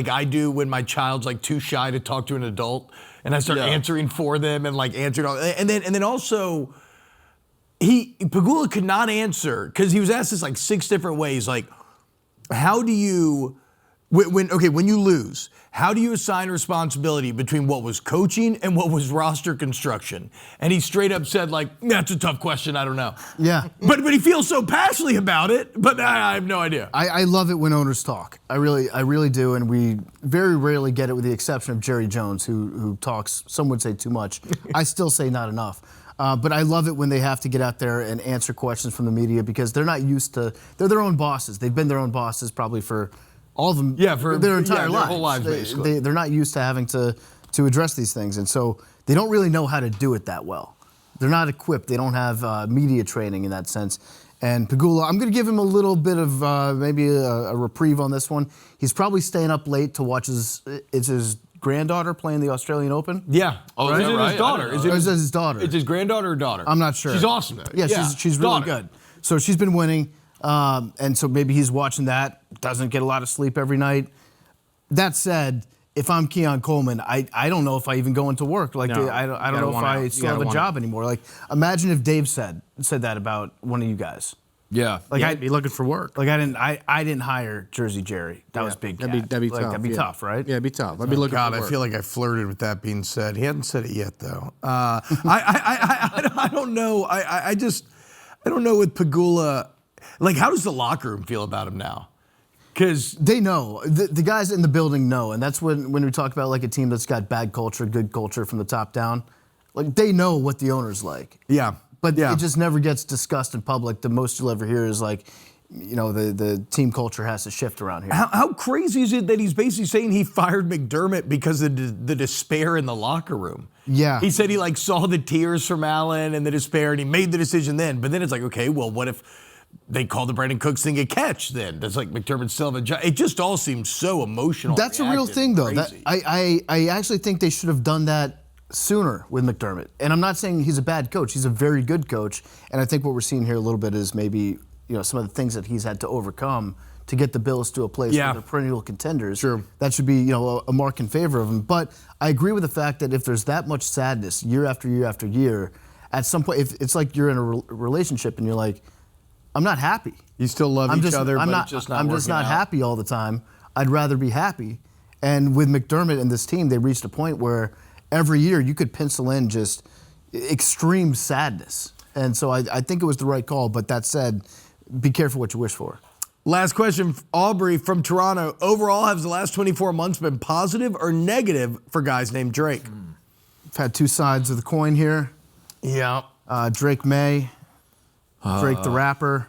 I do when my child's like too shy to talk to an adult and I start answering for them and like answering all, and then also Pagula could not answer because he was asked this like 6 different ways. Like, how do you when you lose, how do you assign responsibility between what was coaching and what was roster construction? And he straight up said, like, that's a tough question, I don't know. Yeah. But he feels so passionately about it, but I have no idea. I love it when owners talk. I really do, and we very rarely get it with the exception of Jerry Jones, who talks, some would say too much. I still say not enough. But I love it when they have to get out there and answer questions from the media because they're not used to, they're their own bosses. They've been their own bosses probably for all of them, for their entire lives. Their whole lives, basically. They're not used to having to address these things, and so they don't really know how to do it that well. They're not equipped. They don't have media training in that sense. And Pagula, I'm going to give him a little bit of maybe a reprieve on this one. He's probably staying up late to watch his granddaughter playing the Australian Open. Yeah. Oh, is is it that right? his daughter? Is it his daughter? It's his granddaughter or daughter? I'm not sure. She's awesome, though. Yeah, she's really daughter. good. So she's been winning. And so maybe he's watching that, doesn't get a lot of sleep every night. That said, if I'm Keon Coleman, I don't know if I even go into work. Like, No, I don't know if I still have a job anymore. Like, imagine if Dave said that about one of you guys. Yeah. Like, I'd be looking for work. Like, I didn't hire Jersey Jerry. That was big. That'd be like, tough. That'd be tough, right? Yeah, it'd be tough. I'd be looking for work. I feel like I flirted with that being said. He hadn't said it yet, though. I don't know. I don't know with Pagula. Like, how does the locker room feel about him now? Because they know. The guys in the building know. And that's when we talk about, like, a team that's got bad culture, good culture from the top down. Like, they know what the owner's like. Yeah. But it just never gets discussed in public. The most you'll ever hear is, like, the team culture has to shift around here. How crazy is it that he's basically saying he fired McDermott because of the despair in the locker room? Yeah. He said he, like, saw the tears from Allen and the despair, and he made the decision then. But then it's like, okay, well, what if they call the Brandon Cooks thing a catch then? Does, like, McDermott still have a job? It just all seems so emotional. That's a real thing, though. I actually think they should have done that sooner with McDermott. And I'm not saying he's a bad coach. He's a very good coach. And I think what we're seeing here a little bit is maybe some of the things that he's had to overcome to get the Bills to a place where they're perennial contenders. Sure. That should be a mark in favor of him. But I agree with the fact that if there's that much sadness year after year after year, at some point, if it's like you're in a relationship and you're like, I'm not happy. You still love each other, but it's just not I'm just not happy all the time. I'd rather be happy. And with McDermott and this team, they reached a point where every year you could pencil in just extreme sadness. And so I think it was the right call. But that said, be careful what you wish for. Last question, Aubrey from Toronto. Overall, has the last 24 months been positive or negative for guys named Drake? I've had two sides of the coin here. Yeah. Drake May, Drake the rapper,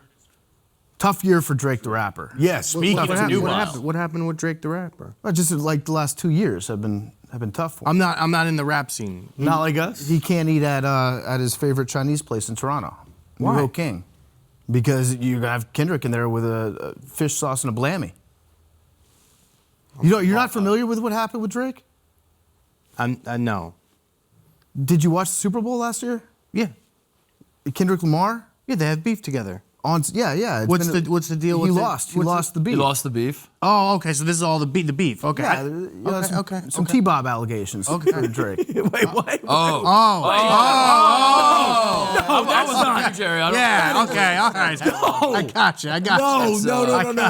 Tough year for Drake the Rapper. Yeah, speaking of nuance. What happened with Drake the Rapper? Well, just like the last 2 years have been tough for him. I'm not in the rap scene. Not like us? He can't eat at his favorite Chinese place in Toronto. Why? New King. Because you're gonna have Kendrick in there with a fish sauce and a blammy. You're not familiar with what happened with Drake? No. Did you watch the Super Bowl last year? Yeah. Kendrick Lamar? Yeah, they have beef together. Yeah. What's the deal with He it? lost. He lost the beef. He lost the beef. Oh, okay. So this is all the beef. Okay. Yeah, some T-Bob allegations for Drake. Wait, what? Oh. I was on you, Jerry. I don't Yeah. Okay. All right. I got you.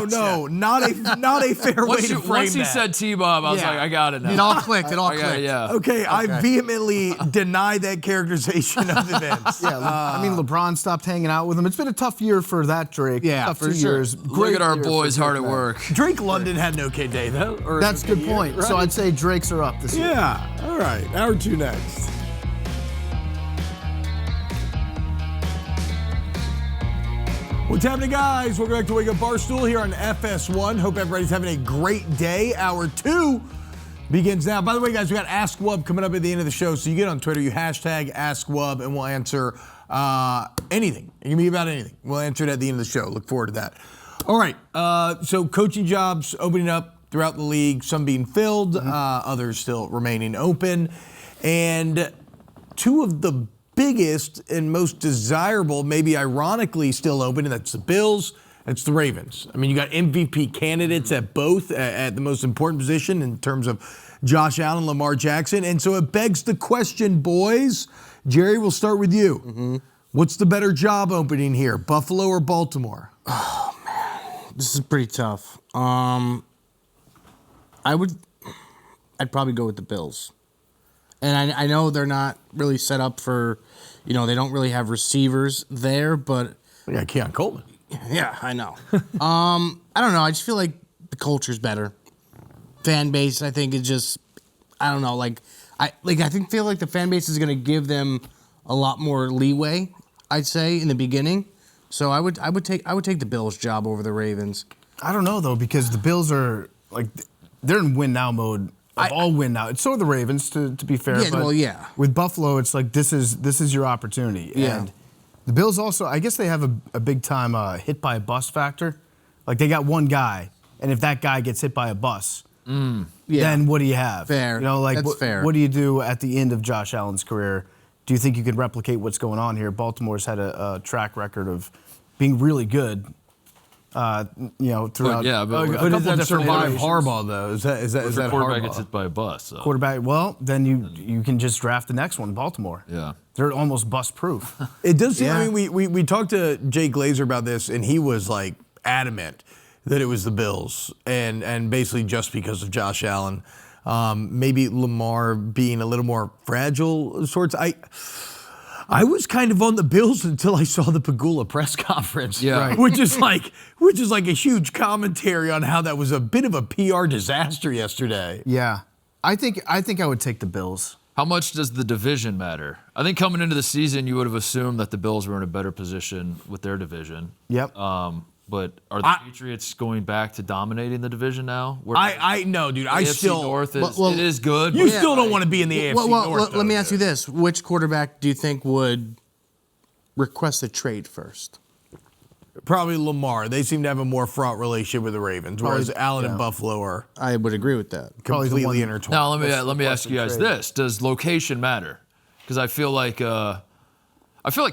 No. Not a fair way to frame Once he that. said T-Bob, I was like, I got it now. It all clicked. Yeah. Okay, I vehemently deny that characterization of events. Yeah, I mean, LeBron stopped hanging out with him. It's been a tough year for that Drake. Yeah, tough for 2 sure. years. Look Great at our year boys for hard Drake, at man. work. Drake London had an okay day, though. Or That's a okay good point. year, So right? I'd say Drake's are up this year. Yeah, all right. Hour 2 next. What's happening, guys? Welcome back to Wake Up Barstool here on FS1. Hope everybody's having a great day. Hour 2 begins now. By the way, guys, we got Ask Wub coming up at the end of the show. So you get on Twitter, you hashtag Ask Wub, and we'll answer anything. It can be about anything. We'll answer it at the end of the show. Look forward to that. All right. So coaching jobs opening up throughout the league, some being filled, others still remaining open. And two of the biggest and most desirable, maybe ironically still open, and that's the Bills, that's the Ravens. I mean, you got MVP candidates at both, at the most important position in terms of Josh Allen, Lamar Jackson. And so it begs the question, boys. Jerry, we'll start with you. What's the better job opening here, Buffalo or Baltimore? Oh, man. This is pretty tough. I'd probably go with the Bills. And I know they're not really set up for, they don't really have receivers there, but... We got Keon Coleman. Yeah, I know. I don't know. I just feel like the culture's better. Fan base, I think, is just... I don't know. I feel like the fan base is going to give them a lot more leeway, I'd say, in the beginning. So I would take the Bills job over the Ravens. I don't know, though, because the Bills are, they're in win-now mode. All win now. So are the Ravens, to be fair. Yeah, but with Buffalo, it's like this is your opportunity. Yeah. And the Bills also, I guess they have a big time hit by a bus factor. Like they got one guy, and if that guy gets hit by a bus, then what do you have? Fair. That's fair. What do you do at the end of Josh Allen's career? Do you think you could replicate what's going on here? Baltimore's had a track record of being really good. Throughout. But does that survive Harbaugh, though? Is that quarterback Harbaugh? gets hit by a bus. So. Quarterback. Well, then you can just draft the next one, Baltimore. Yeah. They're almost bust-proof. It does seem. I mean, we talked to Jay Glazer about this, and he was adamant that it was the Bills, and basically just because of Josh Allen, maybe Lamar being a little more fragile of sorts. I was kind of on the Bills until I saw the Pagula press conference, which is like a huge commentary on how that was a bit of a PR disaster yesterday. Yeah, I think I would take the Bills. How much does the division matter? I think coming into the season, you would have assumed that the Bills were in a better position with their division. Yep. But are the Patriots going back to dominating the division now? I know, dude. I AFC still North is well, it is good. You but still don't want to be in the AFC North. Let me ask you this: which quarterback do you think would request a trade first? Probably Lamar. They seem to have a more fraught relationship with the Ravens, whereas Allen and Buffalo are I would agree with that. completely intertwined. Now let me ask you guys this: does location matter? Because I feel like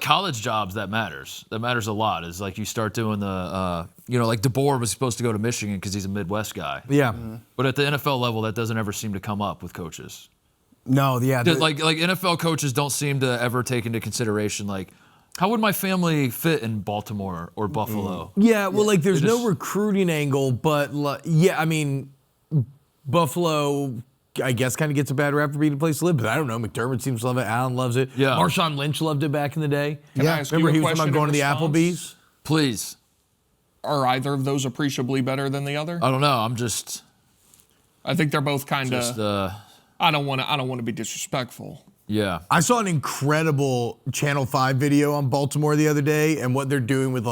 college jobs that matters. That matters a lot. Is like you start doing the like DeBoer was supposed to go to Michigan because he's a Midwest guy. Yeah. But at the NFL level, that doesn't ever seem to come up with coaches. No, yeah. Like NFL coaches don't seem to ever take into consideration how would my family fit in Baltimore or Buffalo? Yeah, well, there's no recruiting angle, but I mean, Buffalo, I guess, kind of gets a bad rap for being a place to live, but I don't know. McDermott seems to love it. Allen loves it. Yeah. Marshawn Lynch loved it back in the day. Can I ask you Remember a he was talking about question going to the in response? Applebee's? Please. Are either of those appreciably better than the other? I don't know. I'm just I think they're both kind of. I don't want to be disrespectful. Yeah. I saw an incredible Channel 5 video on Baltimore the other day and what they're doing with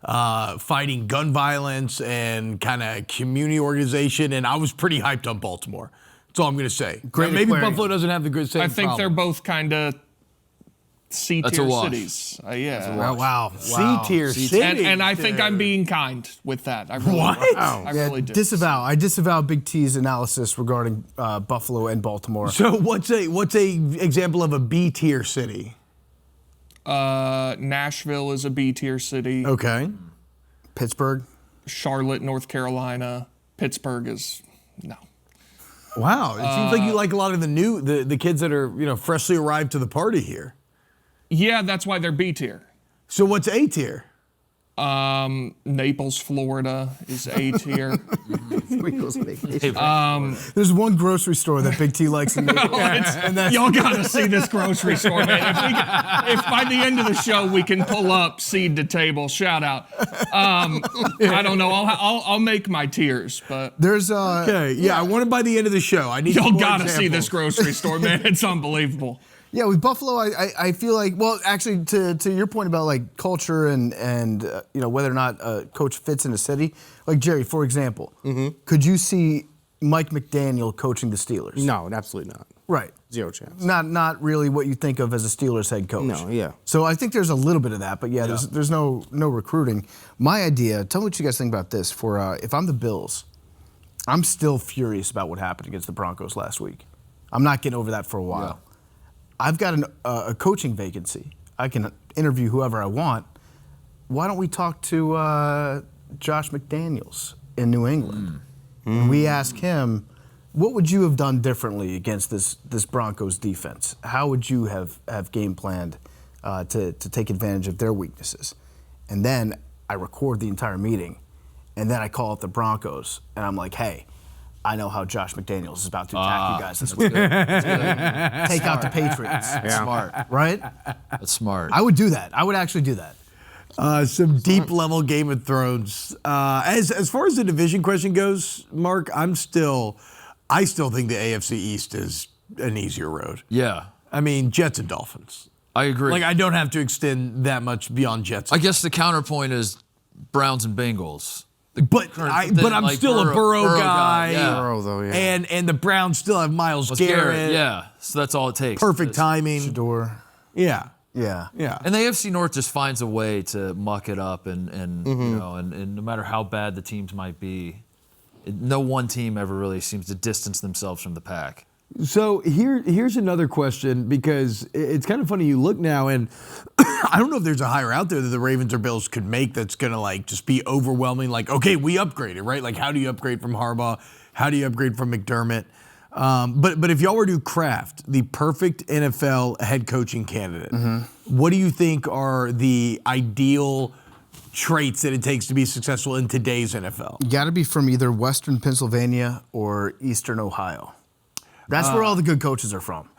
fighting gun violence and kind of community organization, and I was pretty hyped on Baltimore. That's all I'm going to say. Great Maybe aquarium. Buffalo doesn't have the good same I think problem. they're both kind of C-tier That's a wash. cities. Yeah. Oh, wow. C-tier city. And I think I'm being kind with that. I really What? do. I really do. I disavow Big T's analysis regarding Buffalo and Baltimore. So what's a example of a B-tier city? Nashville is a B-tier city. Okay. Pittsburgh. Charlotte, North Carolina. Pittsburgh is no. Wow. It seems like you like a lot of the kids that are freshly arrived to the party here. Yeah, that's why they're B-tier. So what's A tier? Naples, Florida is A tier. There's one grocery store that Big T likes in Naples. Y'all gotta see this grocery store, man. If by the end of the show we can pull up Seed to Table, shout out. I don't know. I'll make my tiers, but There's Okay. Yeah, I want it by the end of the show. I need y'all some more gotta see examples. this grocery store, man. It's unbelievable. Yeah, with Buffalo, I feel like, well, actually, to your point about like culture and whether or not a coach fits in a city, like Jerry, for example, could you see Mike McDaniel coaching the Steelers? No, absolutely not. Right. Zero chance. Not really what you think of as a Steelers head coach. No, yeah. So I think there's a little bit of that, but yeah, there's no recruiting. My idea, tell me what you guys think about this. For if I'm the Bills, I'm still furious about what happened against the Broncos last week. I'm not getting over that for a while. Yeah. I've got a coaching vacancy. I can interview whoever I want. Why don't we talk to Josh McDaniels in New England? And we ask him, what would you have done differently against this Broncos defense? How would you have game planned to take advantage of their weaknesses? And then I record the entire meeting, and then I call up the Broncos, and I'm like, hey, I know how Josh McDaniels is about to attack you guys this week. Take out the Patriots. Smart. Right? That's smart. I would do that. I would actually do that. Some deep level Game of Thrones. As far as the division question goes, Mark, I still think the AFC East is an easier road. Yeah. I mean, Jets and Dolphins. I agree. Like, I don't have to extend that much beyond Jets. I guess the counterpoint is Browns and Bengals. But I'm still a Burrow guy. Yeah. Burrow, though, yeah. And the Browns still have Myles Garrett. Yeah. So that's all it takes. Perfect timing. Shador. Yeah. Yeah. Yeah. And the AFC North just finds a way to muck it up, and no matter how bad the teams might be, no one team ever really seems to distance themselves from the pack. So here's another question, because it's kind of funny. You look now, and I don't know if there's a hire out there that the Ravens or Bills could make that's going to like just be overwhelming. Like, okay, we upgraded, right? Like, how do you upgrade from Harbaugh? How do you upgrade from McDermott? But if y'all were to craft the perfect NFL head coaching candidate, what do you think are the ideal traits that it takes to be successful in today's NFL? You got to be from either Western Pennsylvania or Eastern Ohio. That's where all the good coaches are from.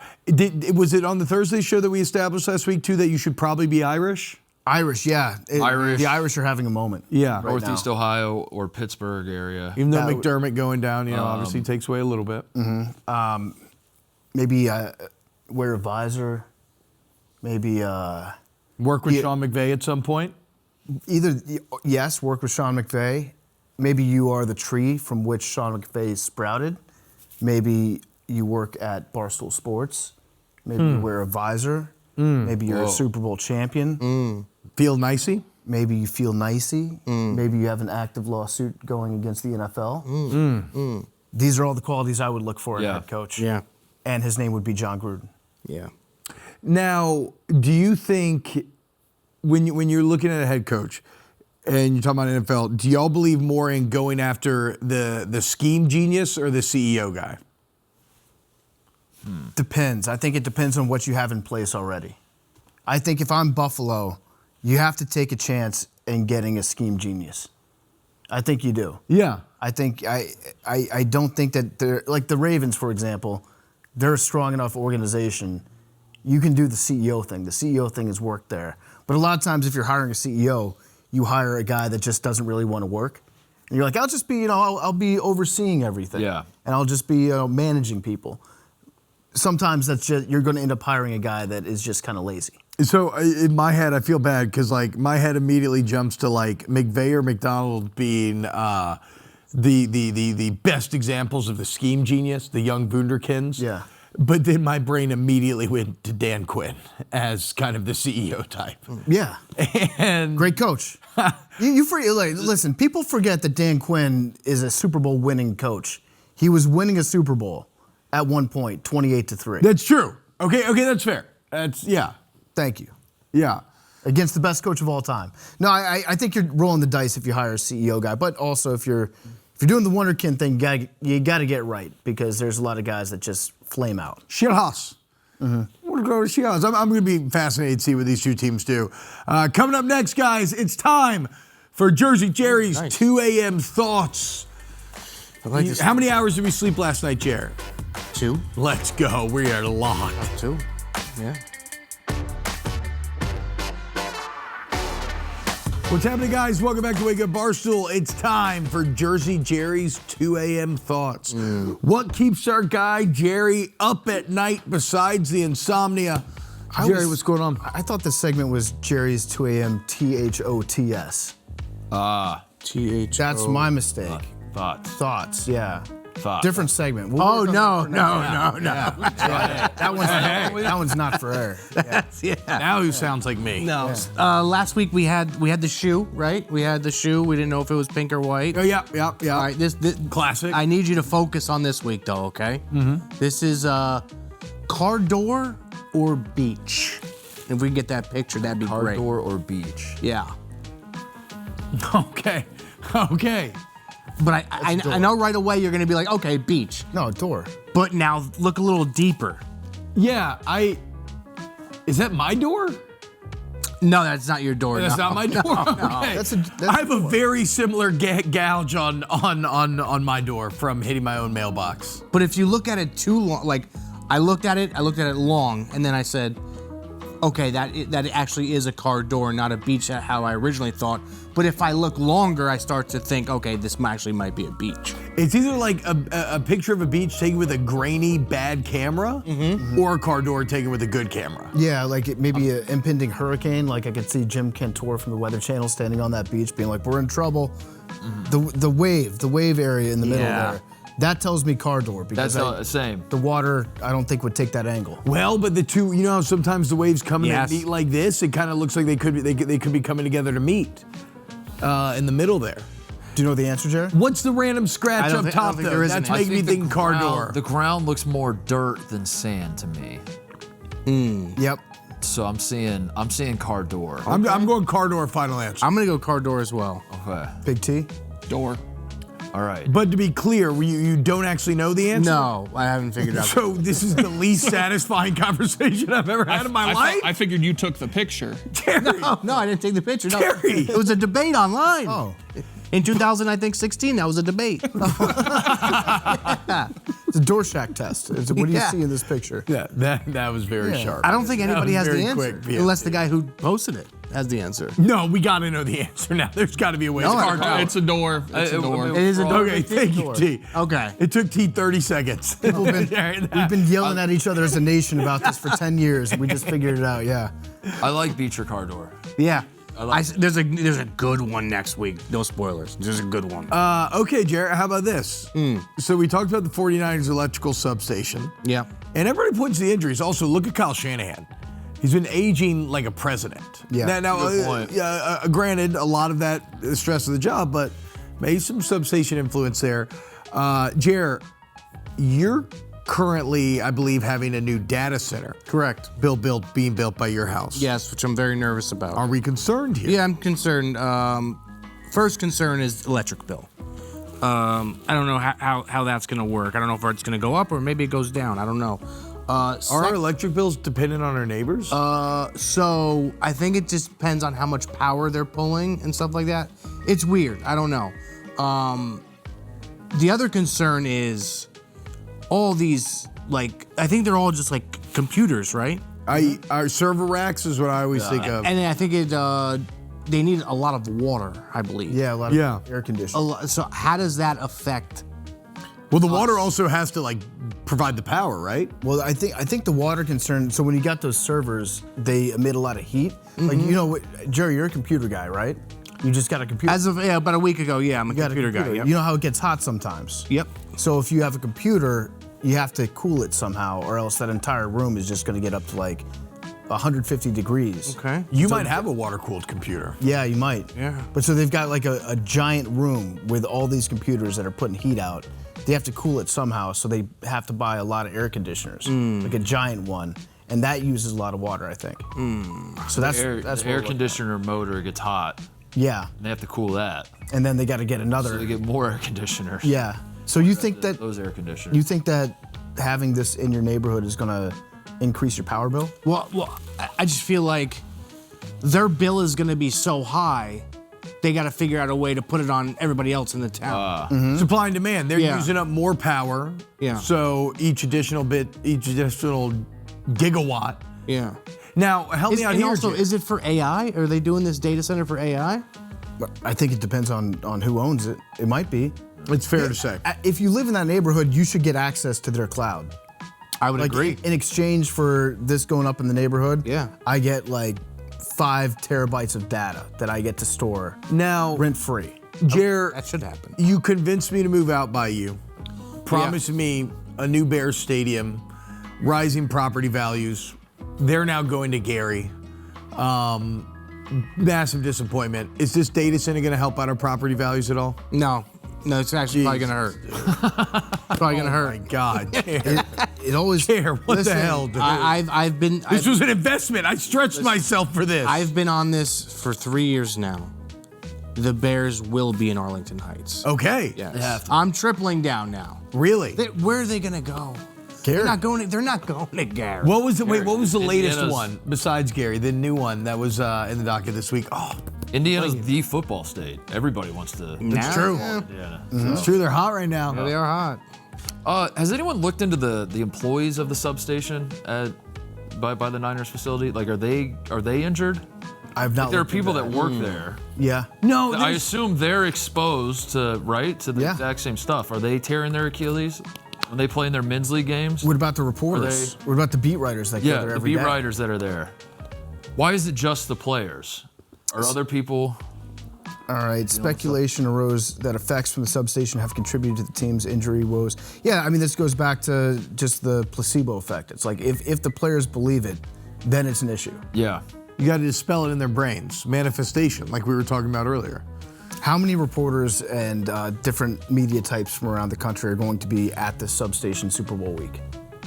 Was it on the Thursday show that we established last week, too, that you should probably be Irish? Irish, yeah. Irish. The Irish are having a moment. Yeah. Northeast Ohio or Pittsburgh area. Even though McDermott going down, obviously takes away a little bit. Maybe wear a visor. Maybe Work with Sean McVay at some point? yes, work with Sean McVay. Maybe you are the tree from which Sean McVay sprouted. Maybe you work at Barstool Sports. Maybe you wear a visor. Maybe you're a Super Bowl champion. Feel nicey? Maybe you feel nicey. Maybe you have an active lawsuit going against the NFL. These are all the qualities I would look for in a head coach. Yeah. And his name would be John Gruden. Yeah. Now, do you think when you're looking at a head coach and you're talking about NFL, do y'all believe more in going after the scheme genius or the CEO guy? Depends. I think it depends on what you have in place already. I think if I'm Buffalo, you have to take a chance in getting a scheme genius. I think you do. Yeah. I think I don't think that they're like the Ravens, for example. They're a strong enough organization. You can do the CEO thing. The CEO thing has worked there. But a lot of times, if you're hiring a CEO, you hire a guy that just doesn't really want to work. And you're like, I'll just be, I'll be overseeing everything. Yeah. And I'll just be, managing people. Sometimes that's just you're going to end up hiring a guy that is just kind of lazy. So in my head, I feel bad because like my head immediately jumps to like McVay or McDonald being the best examples of the scheme genius, the young wunderkinds. Yeah. But then my brain immediately went to Dan Quinn as kind of the CEO type. Yeah. And Great coach. Listen, people forget that Dan Quinn is a Super Bowl winning coach. He was winning a Super Bowl at one point, 28-3. That's true. Okay, that's fair. Yeah. Thank you. Yeah. Against the best coach of all time. No, I think you're rolling the dice if you hire a CEO guy, but also if you're doing the wunderkind thing, you got to get right because there's a lot of guys that just flame out. Shithouse. We're going to go to Shithouse. I'm going to be fascinated to see what these two teams do. Coming up next, guys, it's time for Jersey Jerry's 2 a.m. thoughts. I like this. How many hours did we sleep last night, Jerry? 2. Let's go. We are locked. 2. Yeah. What's happening, guys? Welcome back to Wake Up Barstool. It's time for Jersey Jerry's 2 a.m. thoughts. What keeps our guy Jerry up at night besides the insomnia? Jerry, what's going on? I thought this segment was Jerry's 2 a.m. THOTS. THO. That's my mistake. Thoughts. Thoughts, yeah. Thoughts. Different segment. We'll Oh, work on no. that. That one's not for air. Yeah. Now who sounds like me? No. Last week we had the shoe, right? We had the shoe. We didn't know if it was pink or white. Oh, yeah. All right, this Classic. I need you to focus on this week, though, okay? This is car door or beach. If we can get that picture, that'd be Car great. door or beach? Yeah. Okay. But I know right away you're gonna be like, okay, beach. No, door. But now look a little deeper. Yeah, Is that my door? No, that's not your door. That's no. not my door? Okay. That's I have a very similar gouge on my door from hitting my own mailbox. But if you look at it too long, like I looked at it long, and then I said, okay, that actually is a car door, not a beach, how I originally thought. But if I look longer, I start to think, okay, this actually might be a beach. It's either like a picture of a beach taken with a grainy, bad camera, or a car door taken with a good camera. Yeah, like maybe an impending hurricane. Like I could see Jim Cantor from the Weather Channel standing on that beach being like, we're in trouble. The wave area in the middle there. That tells me car door because That's the same. the water, I don't think would take that angle. Well, but the two, you know how sometimes the waves come in and Yes. meet like this? It kind of looks like they could be coming together to meet in the middle there. Do you know the answer, Jared? What's the random scratch I don't up think- I top don't think though? there is That's an making me think car door. The ground looks more dirt than sand to me. Yep. So I'm seeing car door. I'm going car door final answer. I'm gonna go car door as well. Okay. Big T. Door. All right. But to be clear, you don't actually know the answer? No, I haven't figured out. So this is the least satisfying conversation I've ever had in my life? I figured you took the picture. Jerry. No, I didn't take the picture. No, Jerry. it was a debate online. Oh. In 2016, that was a debate. It's a door shack test. What do you Yeah. see in this picture? Yeah, that was very sharp. I don't think That anybody was has the very answer, quick, PFT. unless the guy who posted it has the answer. No, we got to know the answer now. There's got to be a way. No, It's I- car door. It's a door. It's a door. It is a door. Okay, thank you, T. Okay. It took T 30 seconds. We've been yelling at each other as a nation about this for 10 years. We just figured it out, yeah. I like beach or car door. Yeah. like There's a good one next week. No spoilers. There's a good one. Okay, Jared, how about this? So we talked about the 49ers electrical substation. Yeah. And everybody points to the injuries. Also, look at Kyle Shanahan. He's been aging like a president. Yeah, Now, good point. granted, a lot of that is stress of the job, but maybe some substation influence there. Jared, you're currently, I believe, having a new data center. Correct. Being built by your house. Yes, which I'm very nervous about. Are we concerned here? Yeah, I'm concerned. First concern is electric bill. I don't know how that's going to work. I don't know if it's going to go up or maybe it goes down. I don't know. Are our electric bills dependent on our neighbors? So I think it just depends on how much power they're pulling and stuff like that. It's weird. I don't know. The other concern is all these, like, I think they're all just like computers, right? Our server racks is what I always think of. And I think they need a lot of water, I believe. Yeah, a lot of air conditioning. So how does that affect? Well, the water also has to like provide the power, right? Well, I think the water concern. So when you got those servers, they emit a lot of heat. Like Jerry, you're a computer guy, right? You just got a computer. As of about a week ago, I'm a computer guy. Yep. You know how it gets hot sometimes. Yep. So if you have a computer, you have to cool it somehow, or else that entire room is just going to get up to like 150 degrees. Okay. You might have a water-cooled computer. Yeah, you might. Yeah. But so they've got like a giant room with all these computers that are putting heat out. They have to cool it somehow, so they have to buy a lot of air conditioners, like a giant one, and that uses a lot of water, I think. So that's the air conditioner motor gets hot. Yeah. And they have to cool that. And then they got to get another. So they get more air conditioners. Yeah. So you think that those air conditioners? You think that having this in your neighborhood is going to increase your power bill? Well, I just feel like their bill is going to be so high, they got to figure out a way to put it on everybody else in the town. Supply and demand. They're using up more power. Yeah. So each additional gigawatt. Yeah. Now, help me out and here. Also, Jim. is it for AI? Are they doing this data center for AI? I think it depends on who owns it. It might be. It's fair to say. If you live in that neighborhood, you should get access to their cloud. I would agree. In exchange for this going up in the neighborhood, Yeah. I get like 5 terabytes of data that I get to store Now, rent-free. Jer, That should happen. you convinced me to move out by you. Promised me a new Bears stadium, rising property values. They're now going to Gary. Massive disappointment. Is this data center going to help out our property values at all? No, it's actually probably going to hurt. Probably going to hurt. My God. It always. Jer, what Listen, the hell? Dude? I've been. This was an investment. I stretched myself for this. I've been on this for 3 years now. The Bears will be in Arlington Heights. Okay. Yes. I'm tripling down now. Really? Where are they going to go? Gary. They're not going to Gary. What was the latest Indiana's- one besides Gary? The new one that was in the docket this week. Oh, Indiana's the football state. Everybody wants to. Now, true. yeah. Indiana. it's true. They're hot right now. They are hot. Has anyone looked into the employees of the substation by the Niners facility? Like, are they injured? I've not. There are looked into people that work there. Yeah. No, I assume they're exposed to the Yeah. exact same stuff. Are they tearing their Achilles when they play in their men's league games? What about the reporters? What about the beat writers that go there the every beat day? writers that are there. Why is it just the players? Are other people? All right. Speculation arose that effects from the substation have contributed to the team's injury woes. Yeah, I mean, this goes back to just the placebo effect. It's like if the players believe it, then it's an issue. Yeah. You got to dispel it in their brains. Manifestation, like we were talking about earlier. How many reporters and different media types from around the country are going to be at the substation Super Bowl week?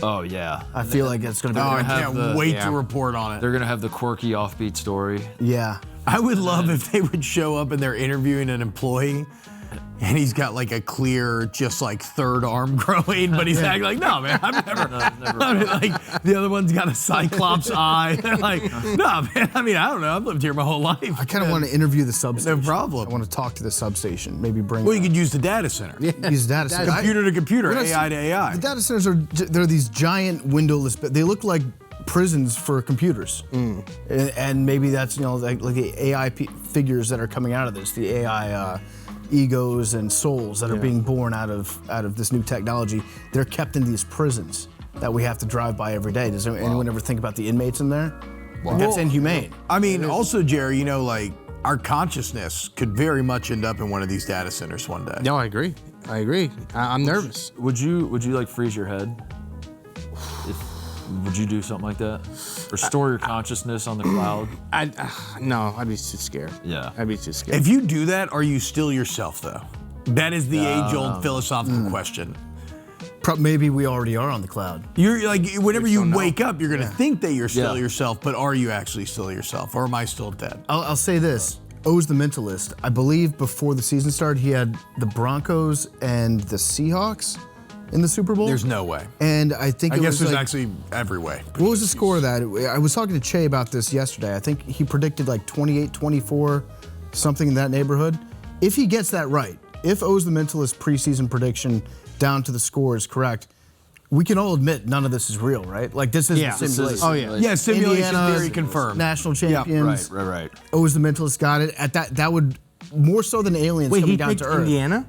Oh yeah. I feel like it's going to be. Oh, I have can't wait to report on it. They're gonna have the quirky offbeat story. Yeah. I would love if they would show up and they're interviewing an employee and he's got like a clear, just like third arm growing, but he's acting like, no, man, I've never. I mean, like the other one's got a cyclops eye. They're like, no, man, I mean, I don't know. I've lived here my whole life. I kind of want to interview the substation. No problem. I want to talk to the substation. Maybe bring. Well, you could use the data center. use data center. Computer to computer, We're not- AI to AI. The data centers they're these giant windowless. They look like prisons for computers, and maybe that's like the AI figures that are coming out of this, the AI egos and souls that are being born out of this new technology. They're kept in these prisons that we have to drive by every day. Does anyone ever think about the inmates in there? Like, that's inhumane. I mean, also, Jerry, like our consciousness could very much end up in one of these data centers one day. No, I agree. I'm nervous. Would you like freeze your head? Would you do something like that? Or store your consciousness on the cloud? No, I'd be too scared. Yeah. I'd be too scared. If you do that, are you still yourself, though? That is the age-old philosophical question. Maybe we already are on the cloud. You're like, whenever you wake up, you're gonna think that you're still Yeah. yourself, but are you actually still yourself, or am I still dead? I'll say this. O's the mentalist. I believe before the season started, he had the Broncos and the Seahawks in the Super Bowl. There's no way. And I think I it guess was there's like, actually every way. what was the score of that? I was talking to Che about this yesterday. I think he predicted like 28-24, something in that neighborhood. If he gets that right, if O's the mentalist preseason prediction down to the score is correct, we can all admit none of this is real, right? Like this is simulation. Oh yeah. Yeah, simulation Indiana, theory confirmed. National champions. Right. O's the mentalist got it. At that would more so than aliens Wait, coming he down picked to Earth. Indiana?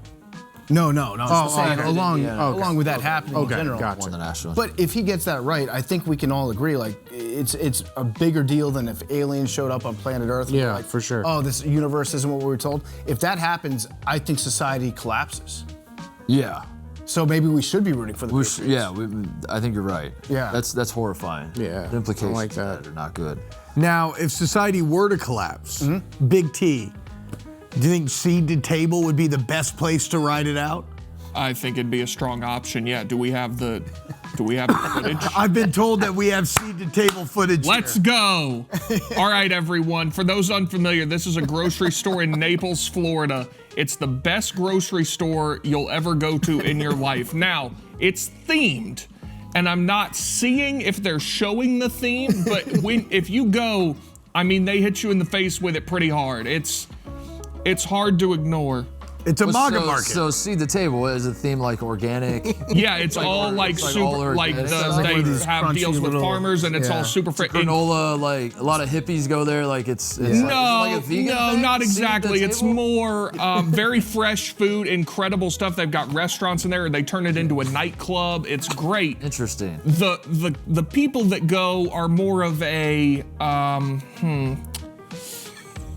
No. Along with that happening in general. Gotcha. Won the National. But if he gets that right, I think we can all agree, like, it's a bigger deal than if aliens showed up on planet Earth. And Yeah, like, for sure. Oh, this universe isn't what we were told. If that happens, I think society collapses. Yeah. So maybe we should be rooting for the Patriots. I think you're right. Yeah. That's horrifying. Yeah, The implications I like of that. are not good. Now, if society were to collapse, Big T, do you think seed to table would be the best place to ride it out? I think it'd be a strong option. Yeah. Do we have the footage? I've been told that we have seed to table footage. Let's go. All right, everyone. For those unfamiliar, this is a grocery store in Naples, Florida. It's the best grocery store you'll ever go to in your life. Now, it's themed, and I'm not seeing if they're showing the theme, but if you go, I mean, they hit you in the face with it pretty hard. It's hard to ignore. It's a MAGA market. So seed the table is a theme like organic. Yeah, it's all like it's like super, all like organic. they have deals with farmers, and it's all super fresh. Granola, like a lot of hippies go there. Like it's like a vegan thing? Not Seed at the exactly. It's table? more very fresh food, incredible stuff. They've got restaurants in there. They turn it into a nightclub. It's great. Interesting. The people that go are more of a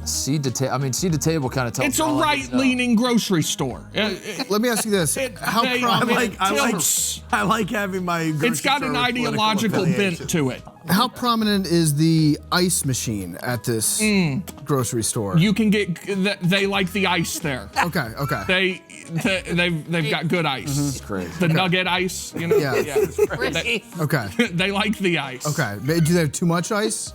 Seed to table. I mean, seed to table kind of tells. it's a right-leaning grocery store. Let me ask you this: How they- prominent? I like having my. It's got an ideological bent to it. How prominent is the ice machine at this grocery store? You can get. They like the ice there. Okay. They've got good ice. It's crazy. The nugget ice, you know. Yeah. They, Okay. they like the ice. Okay. Do they have too much ice?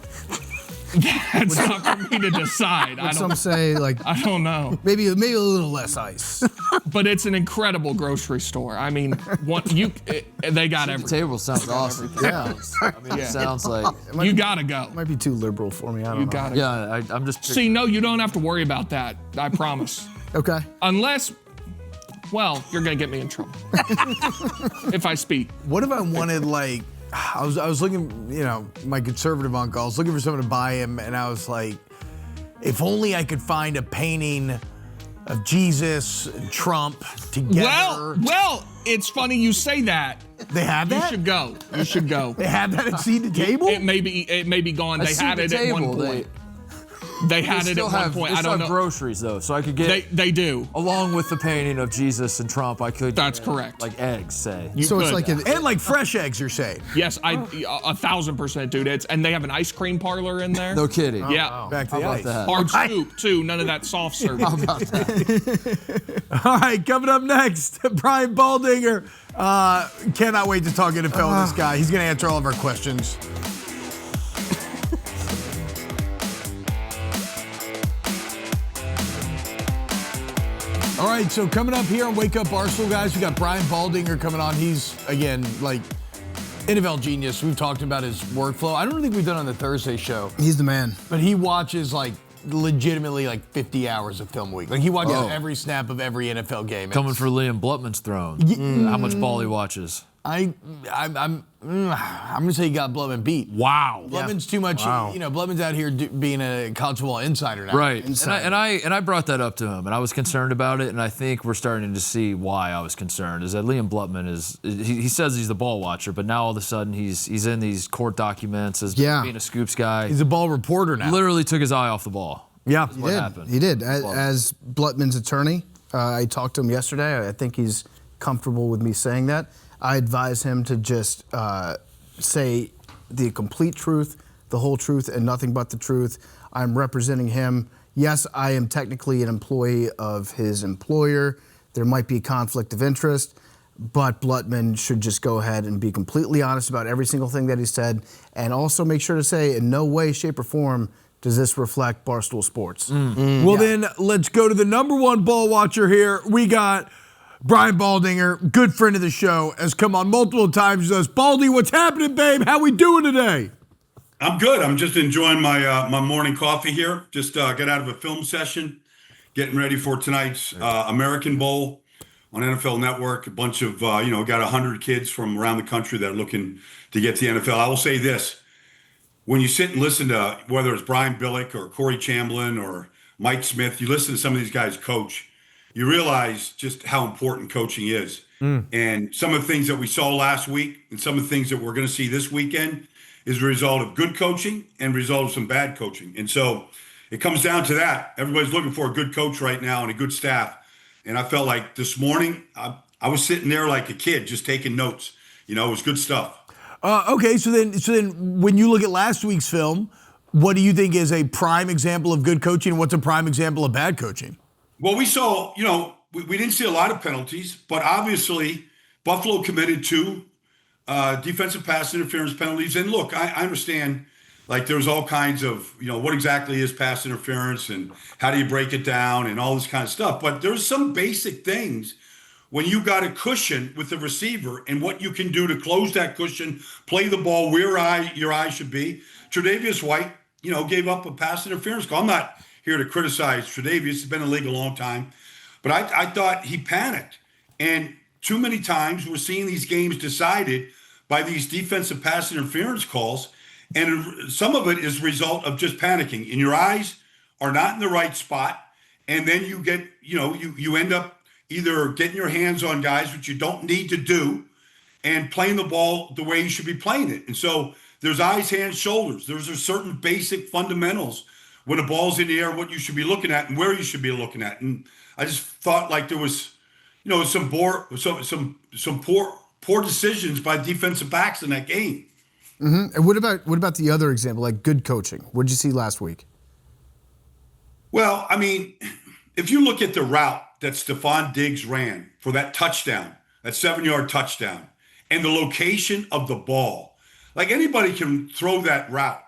That's not for me to decide. Some say like I don't know. maybe a little less ice. But it's an incredible grocery store. I mean, they got The everything. table sounds awesome. Yeah. I mean, it sounds like. You gotta go. Might be too liberal for me. I don't You know. gotta go. Yeah, I'm just. See, no, you don't have to worry about that. I promise. Okay. Unless, well, you're gonna get me in trouble if I speak. What if I wanted like? I was looking, my conservative uncle. I was looking for someone to buy him, and I was like, if only I could find a painting of Jesus and Trump together. Well, it's funny you say that. They have You that. should go. You should go. They have that at seed to table. It may be gone. They had it at one point. They had it at one point. I don't know. Groceries though, so I could get. They do. Along with the painting of Jesus and Trump, I could. That's get, correct. Like eggs, say. You So it's could. like And like fresh eggs, you're saying. Yes, 1,000%, dude. And they have an ice cream parlor in there. No kidding. Yeah. Back to How the about ice. that? Hard soup too. None of that soft serve. How about that? All right, coming up next, Brian Baldinger. Cannot wait to talk NFL with this guy. He's going to answer all of our questions. All right, so coming up here on Wake Up Barstool, guys, we got Brian Baldinger coming on. He's, again, like, NFL genius. We've talked about his workflow. I don't think we've done it on the Thursday show. He's the man. But he watches, like, legitimately, like, 50 hours of film a week. Like, he watches every snap of every NFL game. Coming for Liam Blutman's throne. How much ball he watches. I'm gonna say he got Blutman beat. Wow. Blutman's too much. Blutman's out here being a college football insider now. Right. And I brought that up to him, and I was concerned about it, and I think we're starting to see why I was concerned. Is that Liam Blutman he says he's the ball watcher, but now all of a sudden he's in these court documents as being a scoops guy. He's a ball reporter now. Literally took his eye off the ball. Yeah. What happened? He did. As Blutman's attorney, I talked to him yesterday. I think he's comfortable with me saying that. I advise him to just say the complete truth, the whole truth, and nothing but the truth. I'm representing him. Yes, I am technically an employee of his employer. There might be a conflict of interest, but Blutman should just go ahead and be completely honest about every single thing that he said, and also make sure to say in no way, shape, or form does this reflect Barstool Sports. Well, then let's go to the number one ball watcher here. We got Brian Baldinger, good friend of the show, has come on multiple times with us. Baldy, what's happening, babe? How we doing today? I'm good. I'm just enjoying my my morning coffee here. Just got out of a film session, getting ready for tonight's American Bowl on NFL Network. A bunch of, got 100 kids from around the country that are looking to get to the NFL. I will say this. When you sit and listen to, whether it's Brian Billick or Corey Chamblin or Mike Smith, you listen to some of these guys coach, you realize just how important coaching is. And some of the things that we saw last week and some of the things that we're going to see this weekend is a result of good coaching and result of some bad coaching. And so it comes down to that. Everybody's looking for a good coach right now and a good staff. And I felt like this morning, I was sitting there like a kid just taking notes. It was good stuff. Okay, so then when you look at last week's film, what do you think is a prime example of good coaching and what's a prime example of bad coaching? Well, we saw, we didn't see a lot of penalties, but obviously Buffalo committed 2 defensive pass interference penalties. And look, I understand, like, there's all kinds of, what exactly is pass interference and how do you break it down and all this kind of stuff. But there's some basic things when you got a cushion with the receiver and what you can do to close that cushion, play the ball where your eye should be. Tre'Davious White, gave up a pass interference call. I'm not here to criticize Tre'Davious. He's been in the league a long time. But I thought he panicked. And too many times we're seeing these games decided by these defensive pass interference calls. And some of it is a result of just panicking. And your eyes are not in the right spot. And then you get, you end up either getting your hands on guys, which you don't need to do, and playing the ball the way you should be playing it. And so there's eyes, hands, shoulders. There's a certain basic fundamentals when the ball's in the air, what you should be looking at and where you should be looking at. And I just thought like there was, some poor decisions by defensive backs in that game. Mm-hmm. And what about the other example, like good coaching? What did you see last week? Well, I mean, if you look at the route that Stephon Diggs ran for that touchdown, that 7-yard touchdown, and the location of the ball, like anybody can throw that route.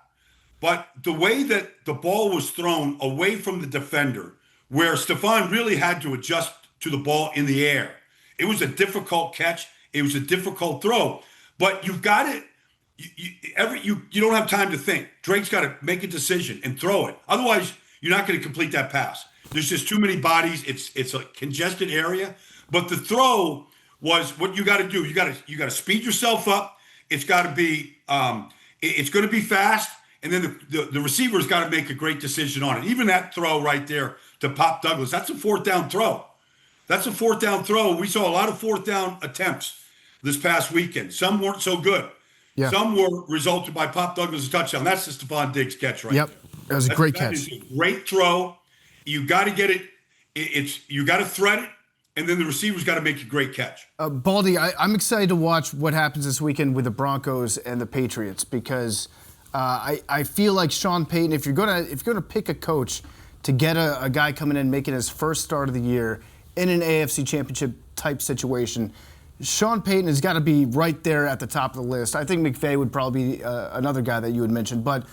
But the way that the ball was thrown away from the defender, where Stephon really had to adjust to the ball in the air, it was a difficult catch. It was a difficult throw. But you've got it. You don't have time to think. Drake's got to make a decision and throw it. Otherwise, you're not going to complete that pass. There's just too many bodies. It's a congested area. But the throw was what you got to do. You got to speed yourself up. It's got to be. It's going to be fast, and then the receiver's got to make a great decision on it. Even that throw right there to Pop Douglas, that's a 4th down throw. That's a 4th down throw. We saw a lot of 4th down attempts this past weekend. Some weren't so good. Yeah. Some were resulted by Pop Douglas' touchdown. That's the Stephon Diggs catch right there. That was a great catch. That is a great throw. You got to get it. You got to thread it, and then the receiver's got to make a great catch. Baldy, I'm excited to watch what happens this weekend with the Broncos and the Patriots because I feel like Sean Payton, if you're gonna pick a coach to get a guy coming in making his first start of the year in an AFC Championship type situation, Sean Payton has got to be right there at the top of the list. I think McVay would probably be another guy that you had mentioned, but